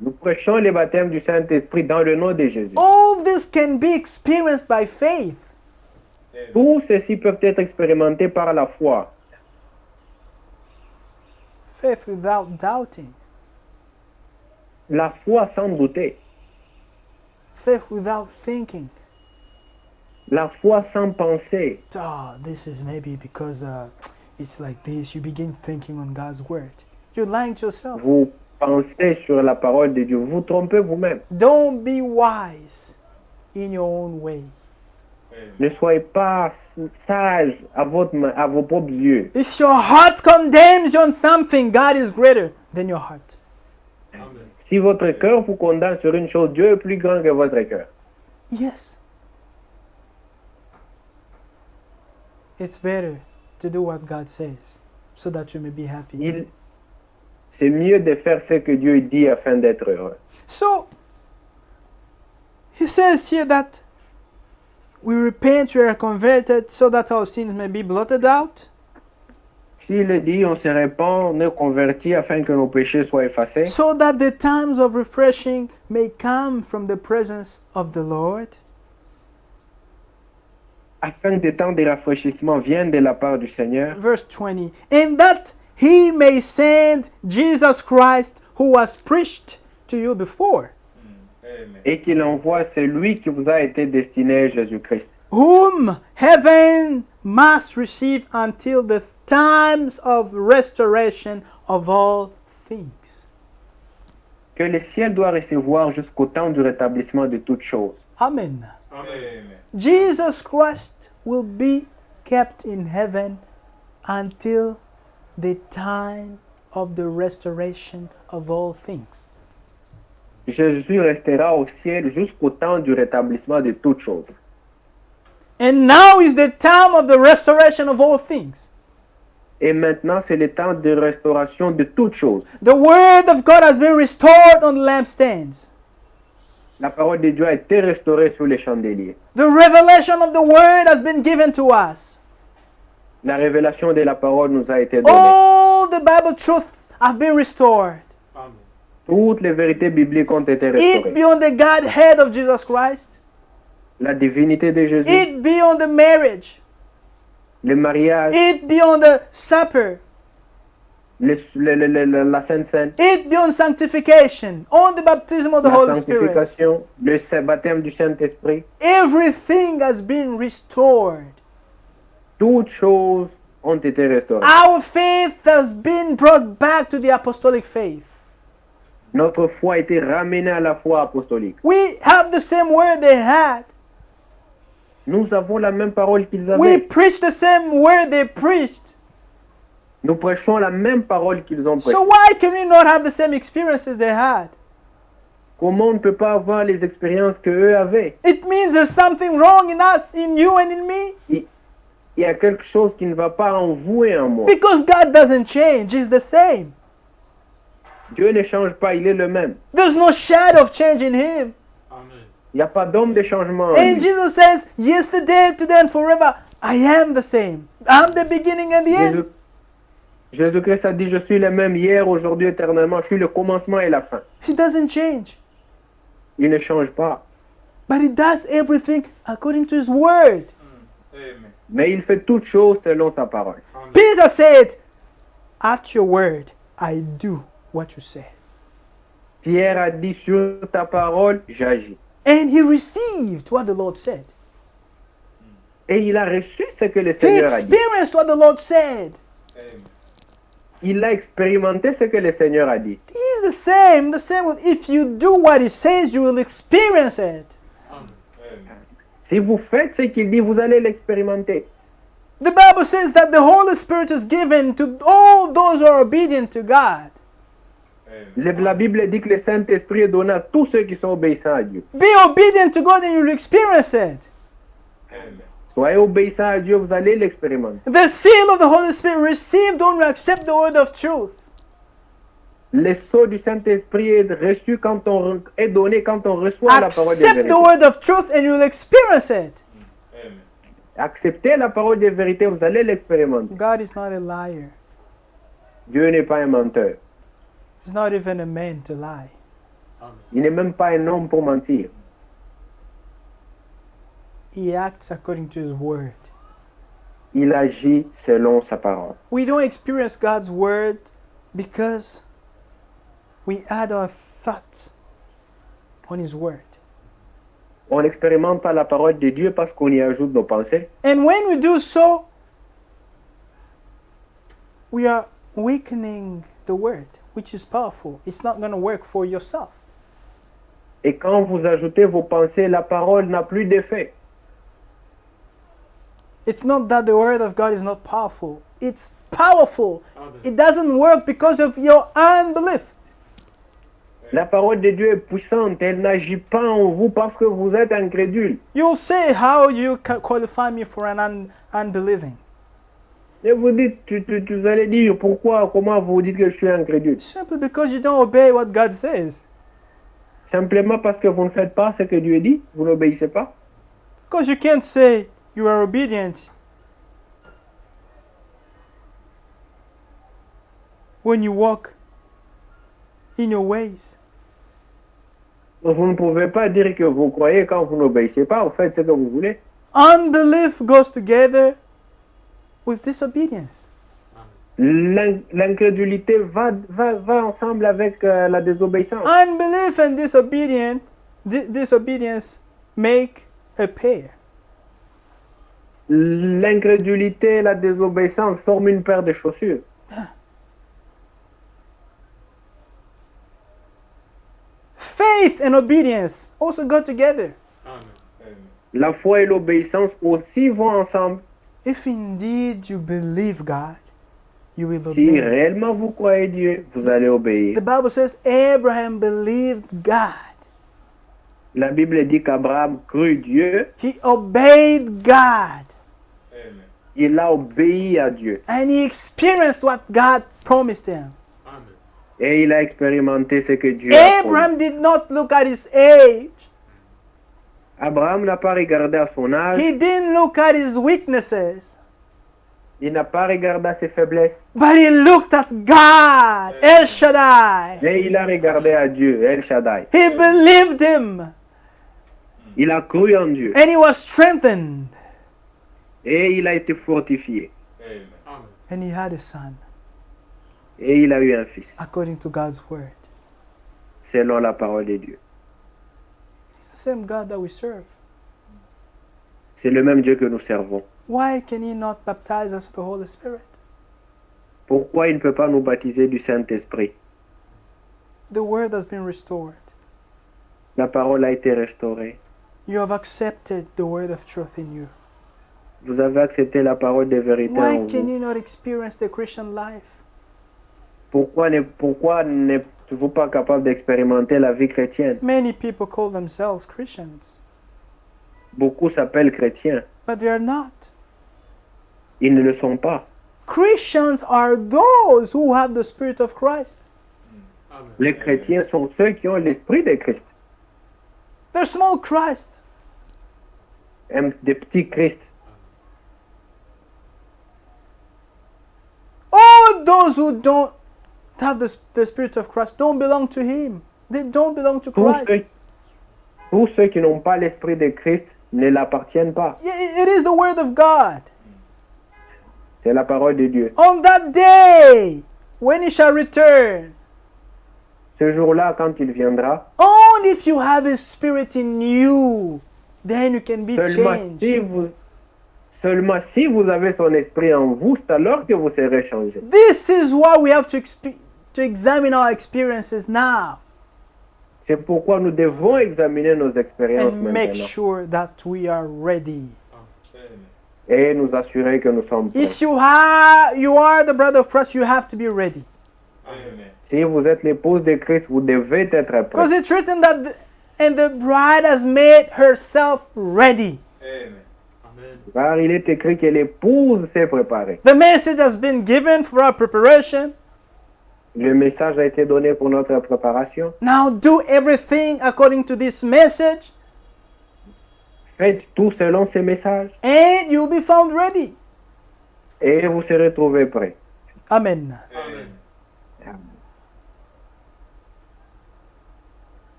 Nous prêchons le baptême du Saint-Esprit dans le nom de Jésus. All this can be experienced by faith. Amen. Tous ceci peuvent être expérimentés par la foi. Faith without doubting. La foi sans douter. Faith without thinking. La foi sans penser. Oh, this is maybe because it's like this. You begin thinking on God's word. You're lying to yourself. Vous pensez sur la parole de Dieu. Vous trompez vous-même. Don't be wise in your own way. Amen. Ne soyez pas sage à vos propres yeux. If your heart condemns you on something, God is greater than your heart. Amen. Si votre cœur vous condamne sur une chose, Dieu est plus grand que votre cœur. Yes. It's better to do what God says so that you may be happy. C'est mieux de faire ce que Dieu dit afin d'être heureux. So, he says here that we repent, we are converted so that our sins may be blotted out. S'il dit, on se répand, on est converti afin que nos péchés soient effacés, So that the times of refreshing may come from the presence of the Lord. afin que des temps de rafraîchissement viennent de la part du Seigneur, Verse 20. And that he may send Jesus Christ who was preached to you before, Amen. et qu'il envoie celui qui vous a été destiné, Jésus-Christ, whom heaven must receive until the times of restoration of all things. que le ciel doit recevoir jusqu'au temps du rétablissement de toutes choses. Amen. Amen. Jesus Christ will be kept in heaven until the time of the restoration of all things. Jésus restera au ciel jusqu'au temps du rétablissement de toutes choses. And now is the time of the restoration of all things. Et maintenant, c'est le temps de restauration de toutes choses. The word of God has been restored on the lampstands. La parole de Dieu a été restaurée sur les chandeliers. The revelation of the word has been given to us. La révélation de la parole nous a été donnée. All the Bible truths have been restored. Amen. Toutes les vérités bibliques ont été It restaurées. be on the Godhead of Jesus Christ. La divinité de Jésus, It be on the marriage. le mariage, It be on the supper. la Sainte Seine, It be on sanctification. On the baptism of the la Holy Spirit. sanctification, le baptême du Saint-Esprit. Everything has been restored. Toutes choses ont été restaurées. Our faith has been brought back to the apostolic faith. Notre foi a été ramenée à la foi apostolique. We have the same word they had. Nous avons la même parole qu'ils We avaient. preach the same word they preached. Nous prêchons la même parole qu'ils ont prêchée. So why can we not have the same experiences they had? Comment on ne peut pas avoir les expériences que eux avaient? It means there's something wrong in us, in you and in me. Il y a quelque chose qui ne va pas en vous et en moi. Because God doesn't change, He's the same. Dieu ne change pas, il est le même. There's no shadow of change in Him. Amen. Il n'y a pas d'homme de changement en And lui. Jesus says, yesterday, today, and forever, I am the same. I'm the beginning and the end. Jésus-Christ a dit, je suis le même hier, aujourd'hui, éternellement. Je suis le commencement et la fin. He doesn't change. Il ne change pas. But He does everything according to His word. Amen. Mais il fait toutes choses selon sa parole. Amen. Peter said, at your word, I do what you say. Pierre a dit, sur ta parole, j'agis. And he received what the Lord said. Et il a reçu ce que le He Seigneur a dit. experienced what the Lord said. Amen. Il a expérimenté ce que le Seigneur a dit. He's the same. If you do what He says, you will experience it. Amen. Amen. Si vous faites ce qu'il dit, vous allez l'expérimenter. The Bible says that the Holy Spirit is given to all those who are obedient to God. Amen. La Bible dit que le Saint-Esprit est donné à tous ceux qui sont obéissants à Dieu. Be obedient to God and you'll experience it. Amen. Soyez obéissants à Dieu, vous allez l'expérimenter. The seal of the Holy Spirit received when we accept the word of truth. Le sceau du Saint-Esprit est reçu est donné quand on reçoit la parole de Accept vérité. the word of truth and you'll experience it. Amen. Acceptez la parole de vérité, vous allez l'expérimenter. God is not a liar. Dieu n'est pas un menteur. He's not even a man to lie. Il n'est même pas un homme pour mentir. He acts according to his word. Il agit selon sa parole. We don't experience God's word because we add our thought on his word. On n'expérimente pas la parole de Dieu parce qu'on y ajoute nos pensées. And when we do so, we are weakening the word, which is powerful. It's not going to work for yourself. Et quand vous ajoutez vos pensées, la parole n'a plus d'effet. It's not that the word of God is not powerful. It's powerful. It doesn't work because of your unbelief. La parole de Dieu est puissante, elle n'agit pas en vous parce que vous êtes incrédule. You'll say, how you qualify me for an unbelieving? Et vous dites, vous allez dire pourquoi, comment vous dites que je suis incrédule. Simply because you don't obey what God says. Simplement parce que vous ne faites pas ce que Dieu dit, vous n'obéissez pas. Because you can't say you are obedient when you walk in your ways. Vous ne pouvez pas dire que vous croyez quand vous n'obéissez pas, vous faites ce que vous voulez. Unbelief goes together with disobedience. L'incrédulité va ensemble avec la désobéissance. Unbelief and disobedience make a pair. L'incrédulité et la désobéissance forment une paire de chaussures. Faith and obedience also go together. Amen. La foi et l'obéissance aussi vont ensemble. If indeed you believe God, you will Si obey. réellement vous croyez Dieu, vous allez obéir. The Bible says Abraham believed God. La Bible dit qu'Abraham crut Dieu, He obeyed God. Amen. il a obéi à Dieu. And he experienced what God promised him. Et il a expérimenté ce que Dieu a promis. Abraham did not look at his age. Abraham n'a pas regardé à son âge, He didn't look at his weaknesses. il n'a pas regardé à ses faiblesses, But he looked at God, El Shaddai. mais il a regardé à Dieu, El Shaddai. He believed him. Il a cru en Dieu And he was strengthened. et il a été fortifié. Amen. And he had a son, Et il a eu un fils, according to God's word. selon la parole de Dieu. It's the same God that we serve. C'est le même Dieu que nous servons. Why can he not baptize us with the Holy Spirit? Pourquoi il ne peut pas nous baptiser du Saint-Esprit? The word has been restored. La parole a été restaurée. You have accepted the word of truth in you. Vous avez accepté la parole de vérité Why en can vous. you not experience the Christian life? Pourquoi n'êtes-vous pas capable d'expérimenter la vie chrétienne? Many people call themselves Christians, Beaucoup s'appellent chrétiens. but they are not. Ils ne le sont pas. Christians are those who have the Spirit of Christ. Les chrétiens sont ceux qui ont l'esprit de Christ. They're small Christ. Des petits Christ. All those who don't have the Spirit of Christ don't belong to Him. They don't belong to Christ. Tous ceux qui n'ont pas l'esprit de Christ ne l'appartiennent pas. It is the Word of God. C'est la parole de Dieu. On that day, when He shall return, Ce jour-là, quand il viendra, only if you have His Spirit in you, then you can be changed. seulement si vous avez son esprit en vous, c'est alors que vous serez changé. This is why we have to examine our experiences now C'est pourquoi nous devons examiner nos expériences and make maintenant. sure that we are ready. Amen. et nous assurer que nous sommes prêts. If you are the brother of Christ, you have to be ready. Amen. Si vous êtes l'épouse de Christ, vous devez être prêts. Because it's written that and the bride has made herself ready. Amen. Amen. Car il est écrit que l'épouse s'est préparée. The message has been given for our preparation. Le message a été donné pour notre préparation. Now do everything according to this message, Faites tout selon ces messages and you'll be found ready. et vous serez trouvés prêts. Amen. Amen.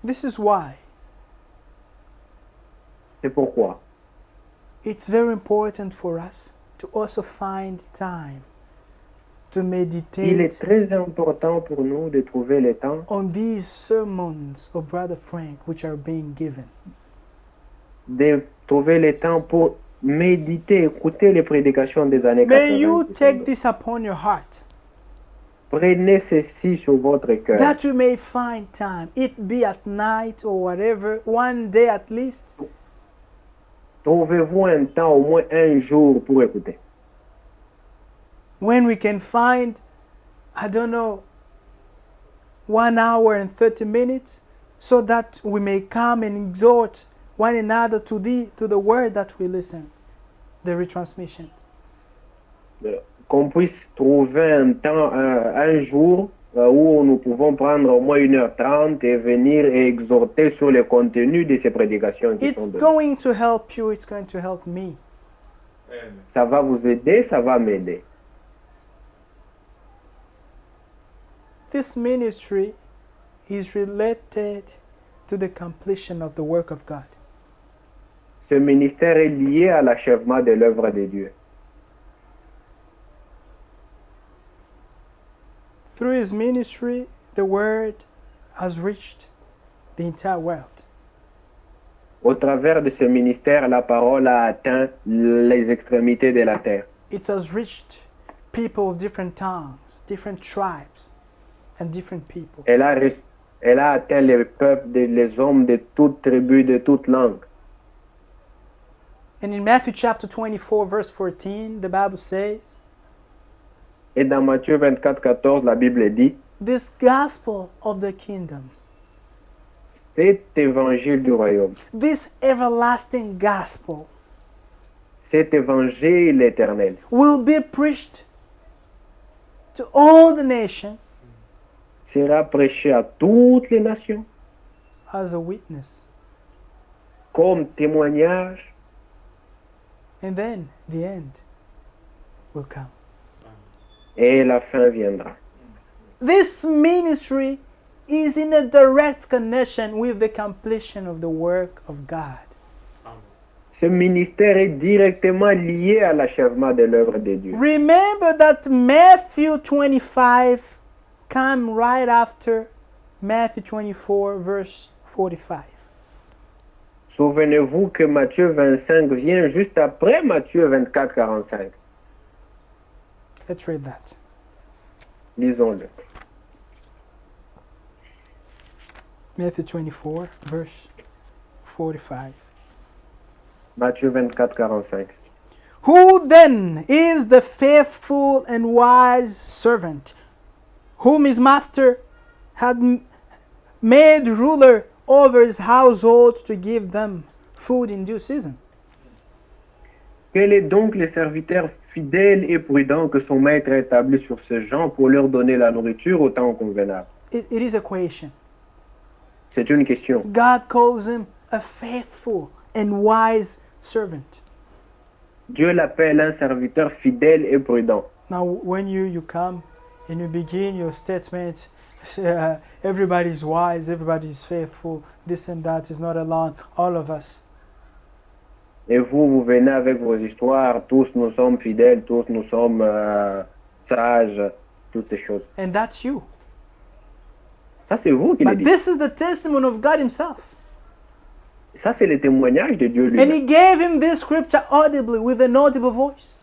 This is why C'est pourquoi it's very important for us to also find time to il est meditate très important pour nous de trouver le temps on these sermons of Brother Frank which are being given. de trouver le temps pour méditer, écouter les prédications des années 80. May you take this upon your heart, Prenez ceci sur votre cœur. that you may find time, it be at night or whatever, one day at least, Trouvez-vous un temps, au moins un jour pour écouter. when we can find, I don't know, 1 hour and 30 minutes, so that we may come and exhort one another to the word that we listen, the retransmissions. Qu'on puisse trouver un temps, un jour où nous pouvons prendre au moins 1h30 et venir et exhorter sur le contenu de ces prédications qui It's sont données. going to help you, it's going to help me. Amen. Ça va vous aider, ça va m'aider. This ministry is related to the completion of the work of God. Ce ministère est lié à l'achèvement de l'œuvre de Dieu. Through his ministry, the word has reached the entire world. Au travers de ce ministère, la parole a atteint les extrémités de la terre. It has reached people of different tongues, different tribes, and different people. Elle a atteint les peuples, les hommes de toute tribu, de toute langue. And in Matthew chapter 24, verse 14, the Bible says, Et dans Matthieu 24, 14, la Bible dit, this gospel of the kingdom, cet évangile du royaume, this everlasting gospel, cet évangile éternel, will be preached to all the nations sera prêché à toutes les nations as a witness. comme témoignage, And then the end will come. et la fin viendra. This ministry is in a direct connection with the completion of the work of God. Amen. Ce ministère est directement lié à l'achèvement de l'œuvre de Dieu. Remember that Matthew 25 come right after Matthew 24 verse 45. Souvenez-vous que Matthieu 25 vient juste après Matthieu 24, 45. Let's read that. Lisons-le. Matthew 24 verse 45. Matthieu 24, 45. Who then is the faithful and wise servant, whom his master had made ruler over his household to give them food in due season? Quel est donc le serviteur fidèle et prudent que son maître a établi sur ces gens pour leur donner la nourriture au temps convenable? It is a question. C'est une question. God calls him a faithful and wise servant. Dieu l'appelle un serviteur fidèle et prudent. Now, when you come and you begin your statement, everybody's wise, everybody's faithful, this and that is not alone, all of us. Et vous venez avec vos histoires, tous nous sommes fidèles, tous nous sommes sages, toutes ces choses. And that's you. Ça, c'est vous qui le But dites. this is the testimony of God himself. Ça, c'est le témoignage de Dieu And lui-même. he gave him this scripture audibly with an audible voice.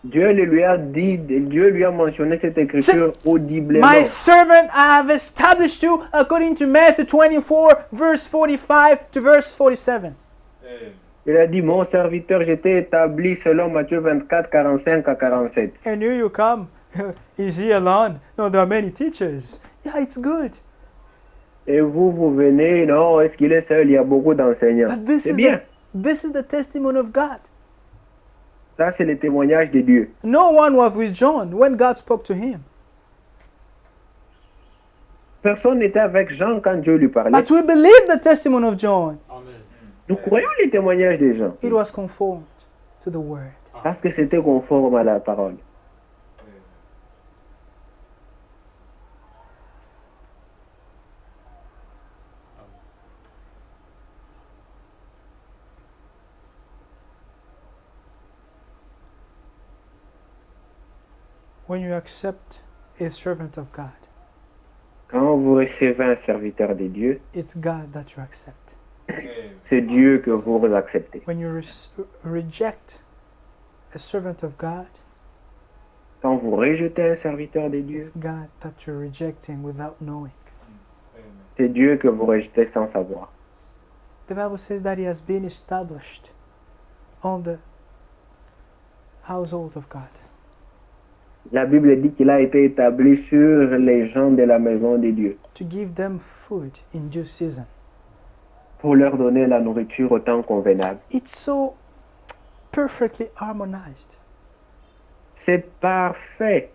Dieu lui a dit, Dieu lui a mentionné cette écriture audiblement. My servant I have established you according to Matthew 24 verse 45 to verse 47. Amen. Il a dit, mon serviteur, j'étais établi selon Matthieu 24, 45 à 47. And here you come. Is he alone? No, there are many teachers. Yeah, it's good. Et vous, vous venez, non, est-ce qu'il est seul? Il y a beaucoup d'enseignants. But this C'est is bien. this is the testimony of God. Ça, c'est le témoignage de Dieu. No one was with John when God spoke to him. Personne n'était avec Jean quand Dieu lui parlait. But we believe the testimony of John. Amen. Nous croyons les témoignages des gens. It was conformed to the word. Parce que c'était conforme à la parole. Amen. When you accept a servant of God, Quand vous recevez un serviteur de Dieu, it's God that you accept. Amen. c'est Dieu que vous acceptez. When you reject a servant of God, Quand vous rejetez un serviteur de Dieu, it's God that you're rejecting without knowing. Amen. c'est Dieu que vous rejetez sans savoir. The Bible says that He has been established on the household of God. La Bible dit qu'il a été établi sur les gens de la maison de Dieu To give them food in due season. pour leur donner la nourriture au temps convenable. It's so perfectly harmonized. C'est parfait.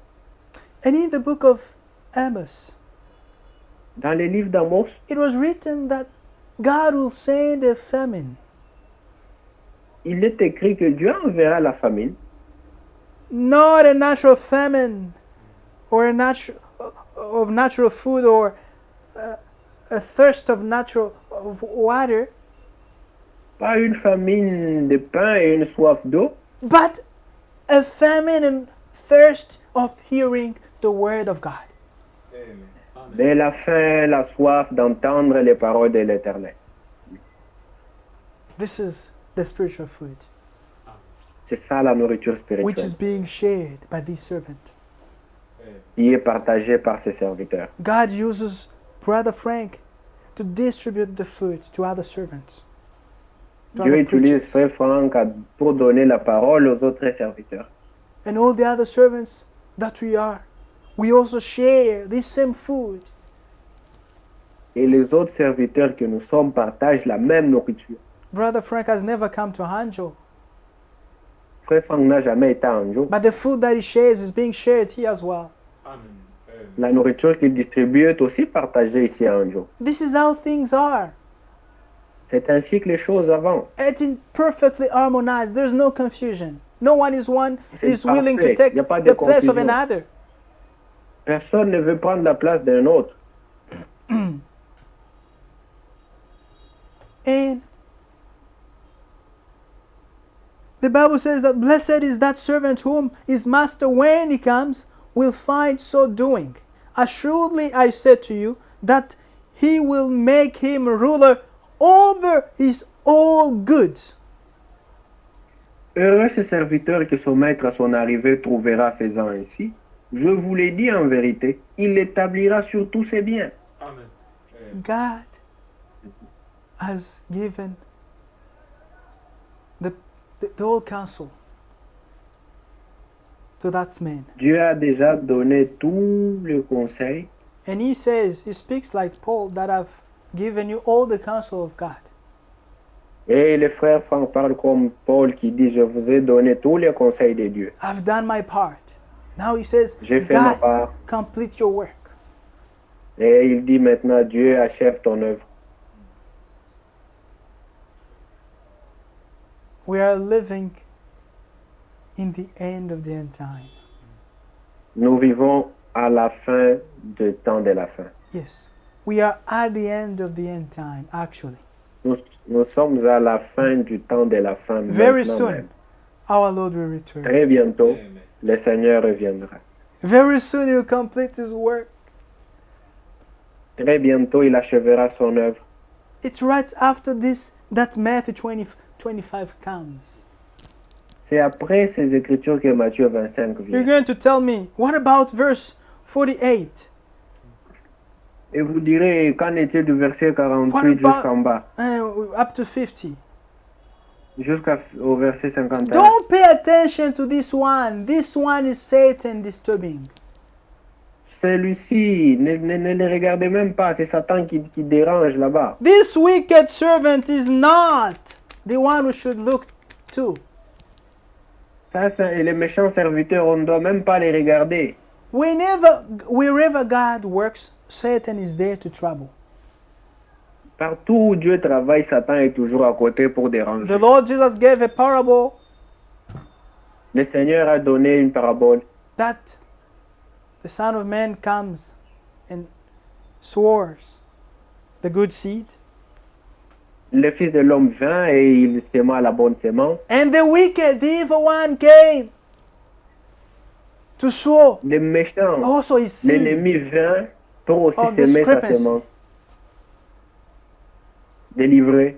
And in the book of Amos, Dans les livres d'Amos, it was written that God will send a famine. il est écrit que Dieu enverra la famine, Not a natural famine or a natural food or a thirst of water, pas une famine de pain et une soif d'eau, but a famine and thirst of hearing the word of God. Amen. Amen. mais la faim, la soif d'entendre les paroles de l'Éternel. This is the spiritual food C'est ça la nourriture which is spirituelle being shared by these servants. Amen. qui est partagée par ses serviteurs. God uses Brother Frank to distribute the food to other servants. To Dieu other utilise preachers. Frère Franck pour donner la parole aux autres serviteurs. And all the other servants that we are, we also share this same food. Et les autres serviteurs que nous sommes partagent la même nourriture. Brother Frank has never come to Hanjo, Frère Franck n'a jamais été en jour. but the food that he shares is being shared here as well. Amen. Amen. La nourriture qu'il distribue est aussi partagée ici à Anjou. This is how things are. C'est ainsi que les choses avancent. It's in perfectly harmonized. There's no confusion. No one is C'est willing to parfait. take Il n'y a pas de the place of confusion. another. Personne ne veut prendre la place d'un autre. And the Bible says that blessed is that servant whom his master, when he comes, will find so doing. Assuredly I say to you that he will make him ruler over his all goods. Heureux ce serviteur que son maître à son arrivée trouvera faisant ainsi. Je vous l'ai dit en vérité, il l'établira sur tous ses biens. Amen. Amen. God has given the whole counsel to that man. Dieu a déjà donné tout le conseil. And he says, he speaks like Paul, that I've given you all the counsel of God. Et le frère Franck parle comme Paul qui dit, je vous ai donné tous les conseils de Dieu. I've done my part. Now he says, J'ai fait ma God, part. complete your work. Et il dit maintenant, Dieu achève ton œuvre. We are living in the end of the end time. Nous vivons à la fin du temps de la fin. Yes, we are at the end of the end time, actually. Nous sommes à la fin du temps de la fin. Very maintenant soon, même. our Lord will return. Très bientôt, Amen. le Seigneur reviendra. Very soon, he will complete his work. Très bientôt, il achèvera son œuvre. It's right after this that Matthew 25 comes. C'est après ces écritures que Matthieu 25 You're vient. going to tell me, what about verse 48? Et vous direz, qu'en est-il du verset What 48 about- jusqu'en bas? Up to 50. Jusqu'au verset 51. Don't pay attention to this one. This one is Satan disturbing. Celui-ci, ne le regardez même pas, c'est Satan qui dérange là-bas. This wicked servant is not the one we should look to. Ça, et les méchants serviteurs, on ne doit même pas les regarder. Wherever God works, Satan is there to trouble. Partout où Dieu travaille, Satan est toujours à côté pour déranger. The Lord Jesus gave a parable Le Seigneur a donné une parabole. that the Son of Man comes and sows the good seed, Le Fils de l'homme vint et il sema la bonne sémence. and the wicked, the evil one came to sow Les méchants, also his l'ennemi seed. vint pour aussi Oh, semer sa discrepancy. sémence. Délivrer.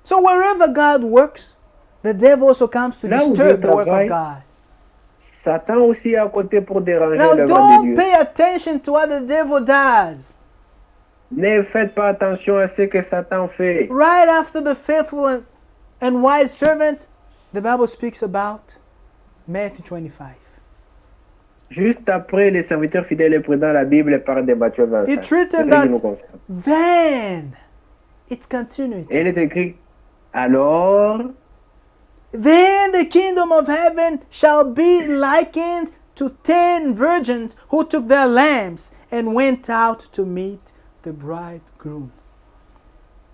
So wherever God works, the devil also comes to Là où disturb Dieu the work of travaille, God. Satan aussi est à côté pour déranger Now l'œuvre de don't Dieu. pay attention to what the devil does. Ne faites pas attention à ce que Satan fait. Right after the faithful and wise servant, the Bible speaks about Matthew 25. Juste après, les serviteurs fidèles et prudents, la Bible parle de Matthieu 25. It's C'est written ce qui that nous concerne. then, it's continuity. Et il est écrit, alors, Then the kingdom of heaven shall be likened to 10 virgins who took their lamps and went out to meet the bridegroom.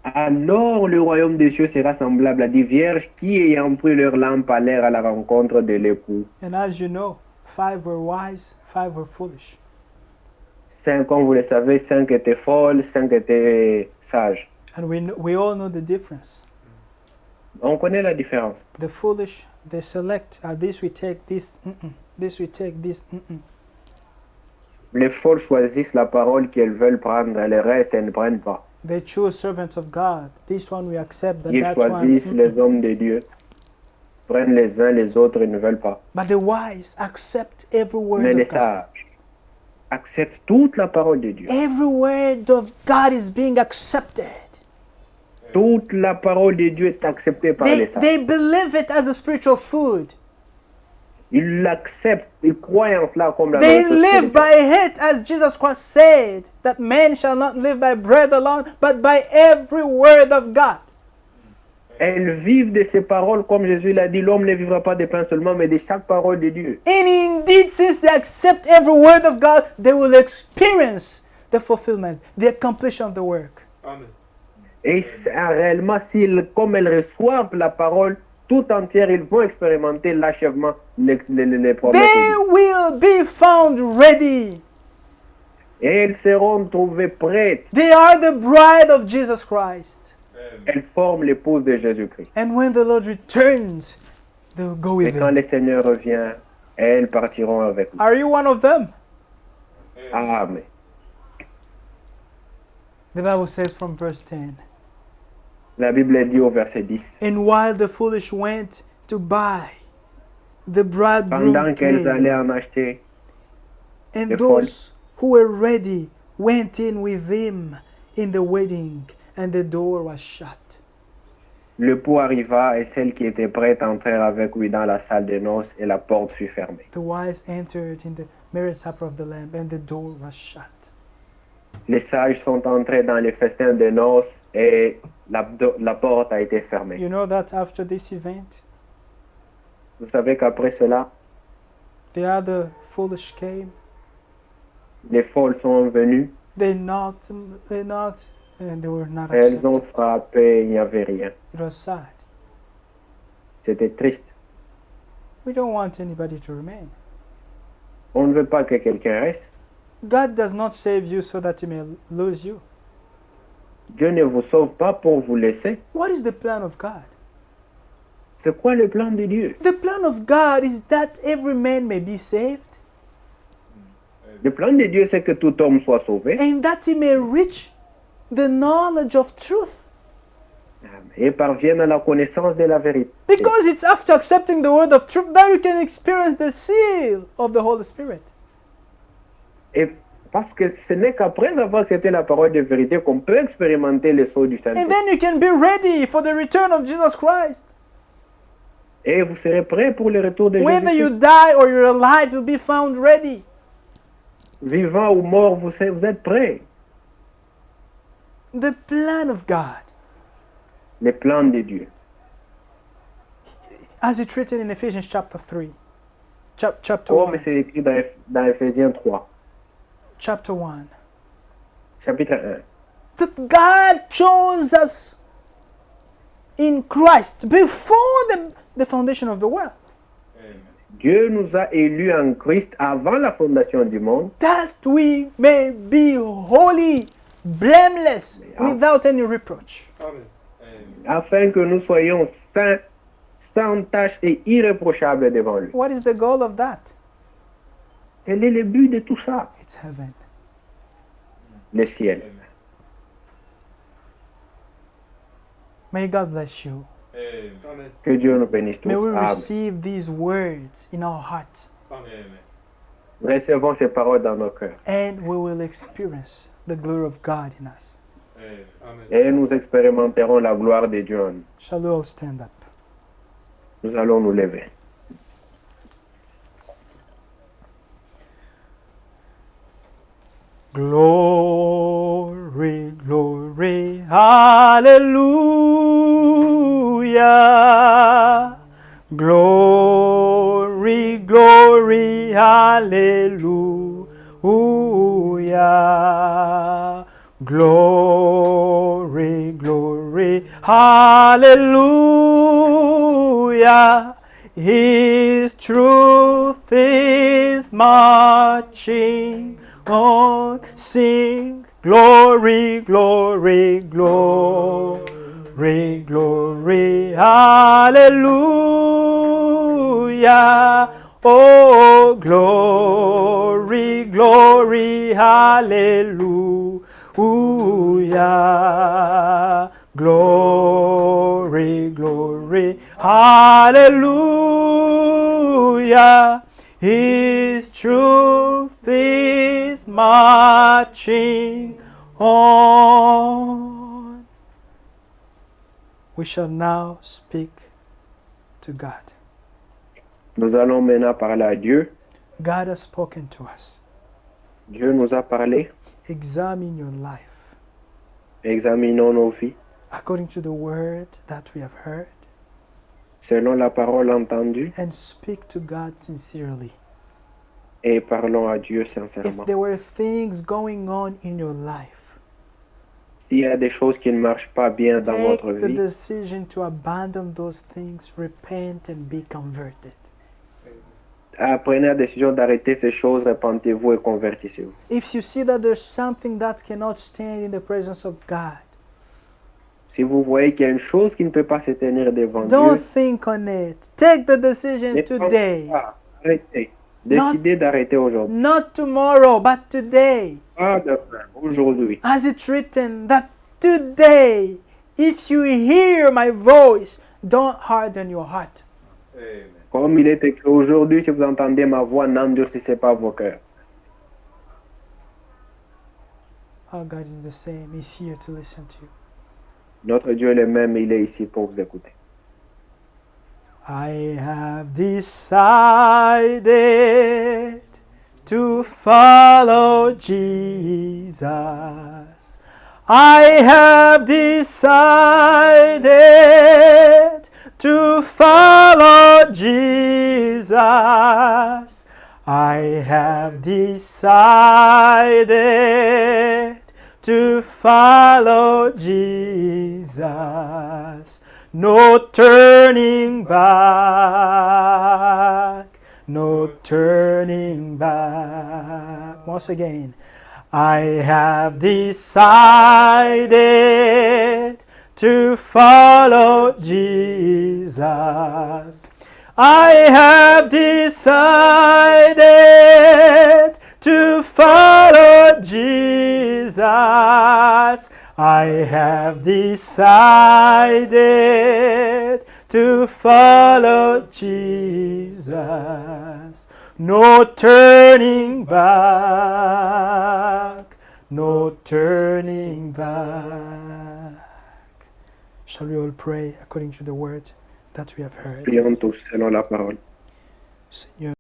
alors le royaume des cieux sera semblable à 10 vierges qui, ayant pris leur lampe, allèrent à la rencontre de l'époux. And as you know, 5 were wise, 5 were foolish. 5, comme vous le savez, 5 étaient folles, 5 étaient sages. And we all know the difference. On connaît la différence. The foolish, they select, this we take, this, this we take, this, Les folles choisissent la parole qu'elles veulent prendre, et le reste, elles ne prennent pas. They choose servants of God. This one we accept, but Ils that choisissent one. les hommes de Dieu, prennent les uns, les autres, ils ne veulent pas. But the wise accept every word Mais les of God. sages acceptent toute la parole de Dieu. Every word of God is being accepted. Toute la parole de Dieu est acceptée par les sages. They believe it as a spiritual food. Ils l'acceptent, ils croient en cela comme la They nourriture live spirituelle. by it, as Jesus Christ said, that man shall not live by bread alone, but by every word of God. Elles vivent de ces paroles comme Jésus l'a dit, l'homme ne vivra pas de pain seulement, mais de chaque parole de Dieu. And indeed, since they accept every word of God, they will experience the fulfillment, the accomplishment of the work. Amen. Et réellement, comme elles reçoivent la parole tout entière, ils vont expérimenter l'achèvement, les promesses de They Dieu. will be found ready. Et elles seront trouvées prêtes. They are the bride of Jesus Christ. Amen. Elles forment l'épouse de Jésus-Christ. And when the Lord returns, they'll go Et with quand him. le Seigneur revient, elles partiront avec lui. Are you one of them? Amen. The Bible says from verse 10. La Bible dit au verset 10. And while the foolish went to buy, the bridegroom Pendant qu'elles came. allaient en acheter, And les those who were ready went in with him in the wedding, and the door was shut. l'époux arriva et celles qui étaient prêtes entrèrent avec lui dans la salle de noces et la porte fut fermée. The wise entered in the marriage supper of the Lamb, and the door was shut. Les sages sont entrés dans les festins de noces et la porte a été fermée. You know that after this event, Vous savez qu'après cela, the other foolish came. les folles sont venues, They knocked, and they were not elles accepted. ont frappé, il n'y avait rien. It was sad. C'était triste. We don't want anybody to remain. On ne veut pas que quelqu'un reste. God does not save you so that He may lose you. Dieu ne vous sauve pas pour vous laisser. What is the plan of God? C'est quoi le plan de Dieu? The plan of God is that every man may be saved, Le plan de Dieu, c'est que tout homme soit sauvé and that he may reach the knowledge of truth. et parvienne à la connaissance de la vérité. Because it's after accepting the word of truth that you can experience the seal of the Holy Spirit. Et Parce que ce n'est qu'après avoir accepté la parole de vérité qu'on peut expérimenter les sceaux du And Saint-Esprit. then you can be ready for the return of Jesus Christ. Et vous serez prêts pour le retour de Whether you Jésus. die or you're alive, you'll be found ready. Vivant ou mort, vous êtes prêts. The plan of God, Les plans de Dieu. as it's written in Ephesians chapter 3, chapter Comme 1, c'est écrit dans Ephésiens 3, chapter 1, chapitre 1. that God chose us in Christ before the foundation of the world, Amen. Dieu nous a élus en Christ avant la fondation du monde, that we may be holy, blameless, without any reproach. Amen. afin que nous soyons saints, sans tache et irréprochables devant lui. What is the goal of that? Quel est le but de tout ça? It's heaven. Le ciel. Amen. May God bless you. Amen. Que Dieu nous bénisse tous. May we Amen. receive these words in our heart, Amen. Recevons ces paroles dans nos cœurs and we will experience the glory of God in us. Amen. et nous expérimenterons la gloire de Dieu en nous. Shall we all stand up? Nous allons nous lever. Glory, glory, hallelujah. Glory, glory, hallelujah. Glory, glory, hallelujah. His truth is marching on. Sing glory, glory, glory, glory, hallelujah. Oh, glory, glory, hallelujah. Glory, glory, hallelujah. His truth is marching on. We shall now speak to God. Nous allons maintenant parler à Dieu. God has spoken to us. Dieu nous a parlé. Examine your life Examinons nos vies according to the word that we have heard selon la parole entendue and speak to God sincerely. et parlons à Dieu If sincèrement. there were things going on in your life, S'il y a des choses qui ne marchent pas bien dans take votre the vie, decision to abandon those things, repent, and be converted. prenez la décision d'arrêter ces choses, repentez-vous et convertissez-vous. If you see that there's something that cannot stand in the presence of God, Si vous voyez qu'il y a une chose qui ne peut pas se tenir devant don't Dieu, think on it. Take the decision ne today. pensez pas, arrêtez. Décidez d'arrêter aujourd'hui. Not tomorrow, but today. Pas demain, aujourd'hui. As it's written that today, if you hear my voice, don't harden your heart. Amen. Comme il est écrit aujourd'hui, si vous entendez ma voix, n'endurcissez pas vos cœurs. Our God is the same. He's here to listen to you. Notre Dieu est le même, il est ici pour vous écouter. I have decided to follow Jesus. I have decided to follow Jesus. I have decided to follow Jesus. No turning back, no turning back. Once again, I have decided to follow Jesus. I have decided to follow Jesus. I have decided to follow Jesus. No turning back, no turning back. Shall we all pray according to the word that we have heard? Prions tous selon la parole. Seigneur.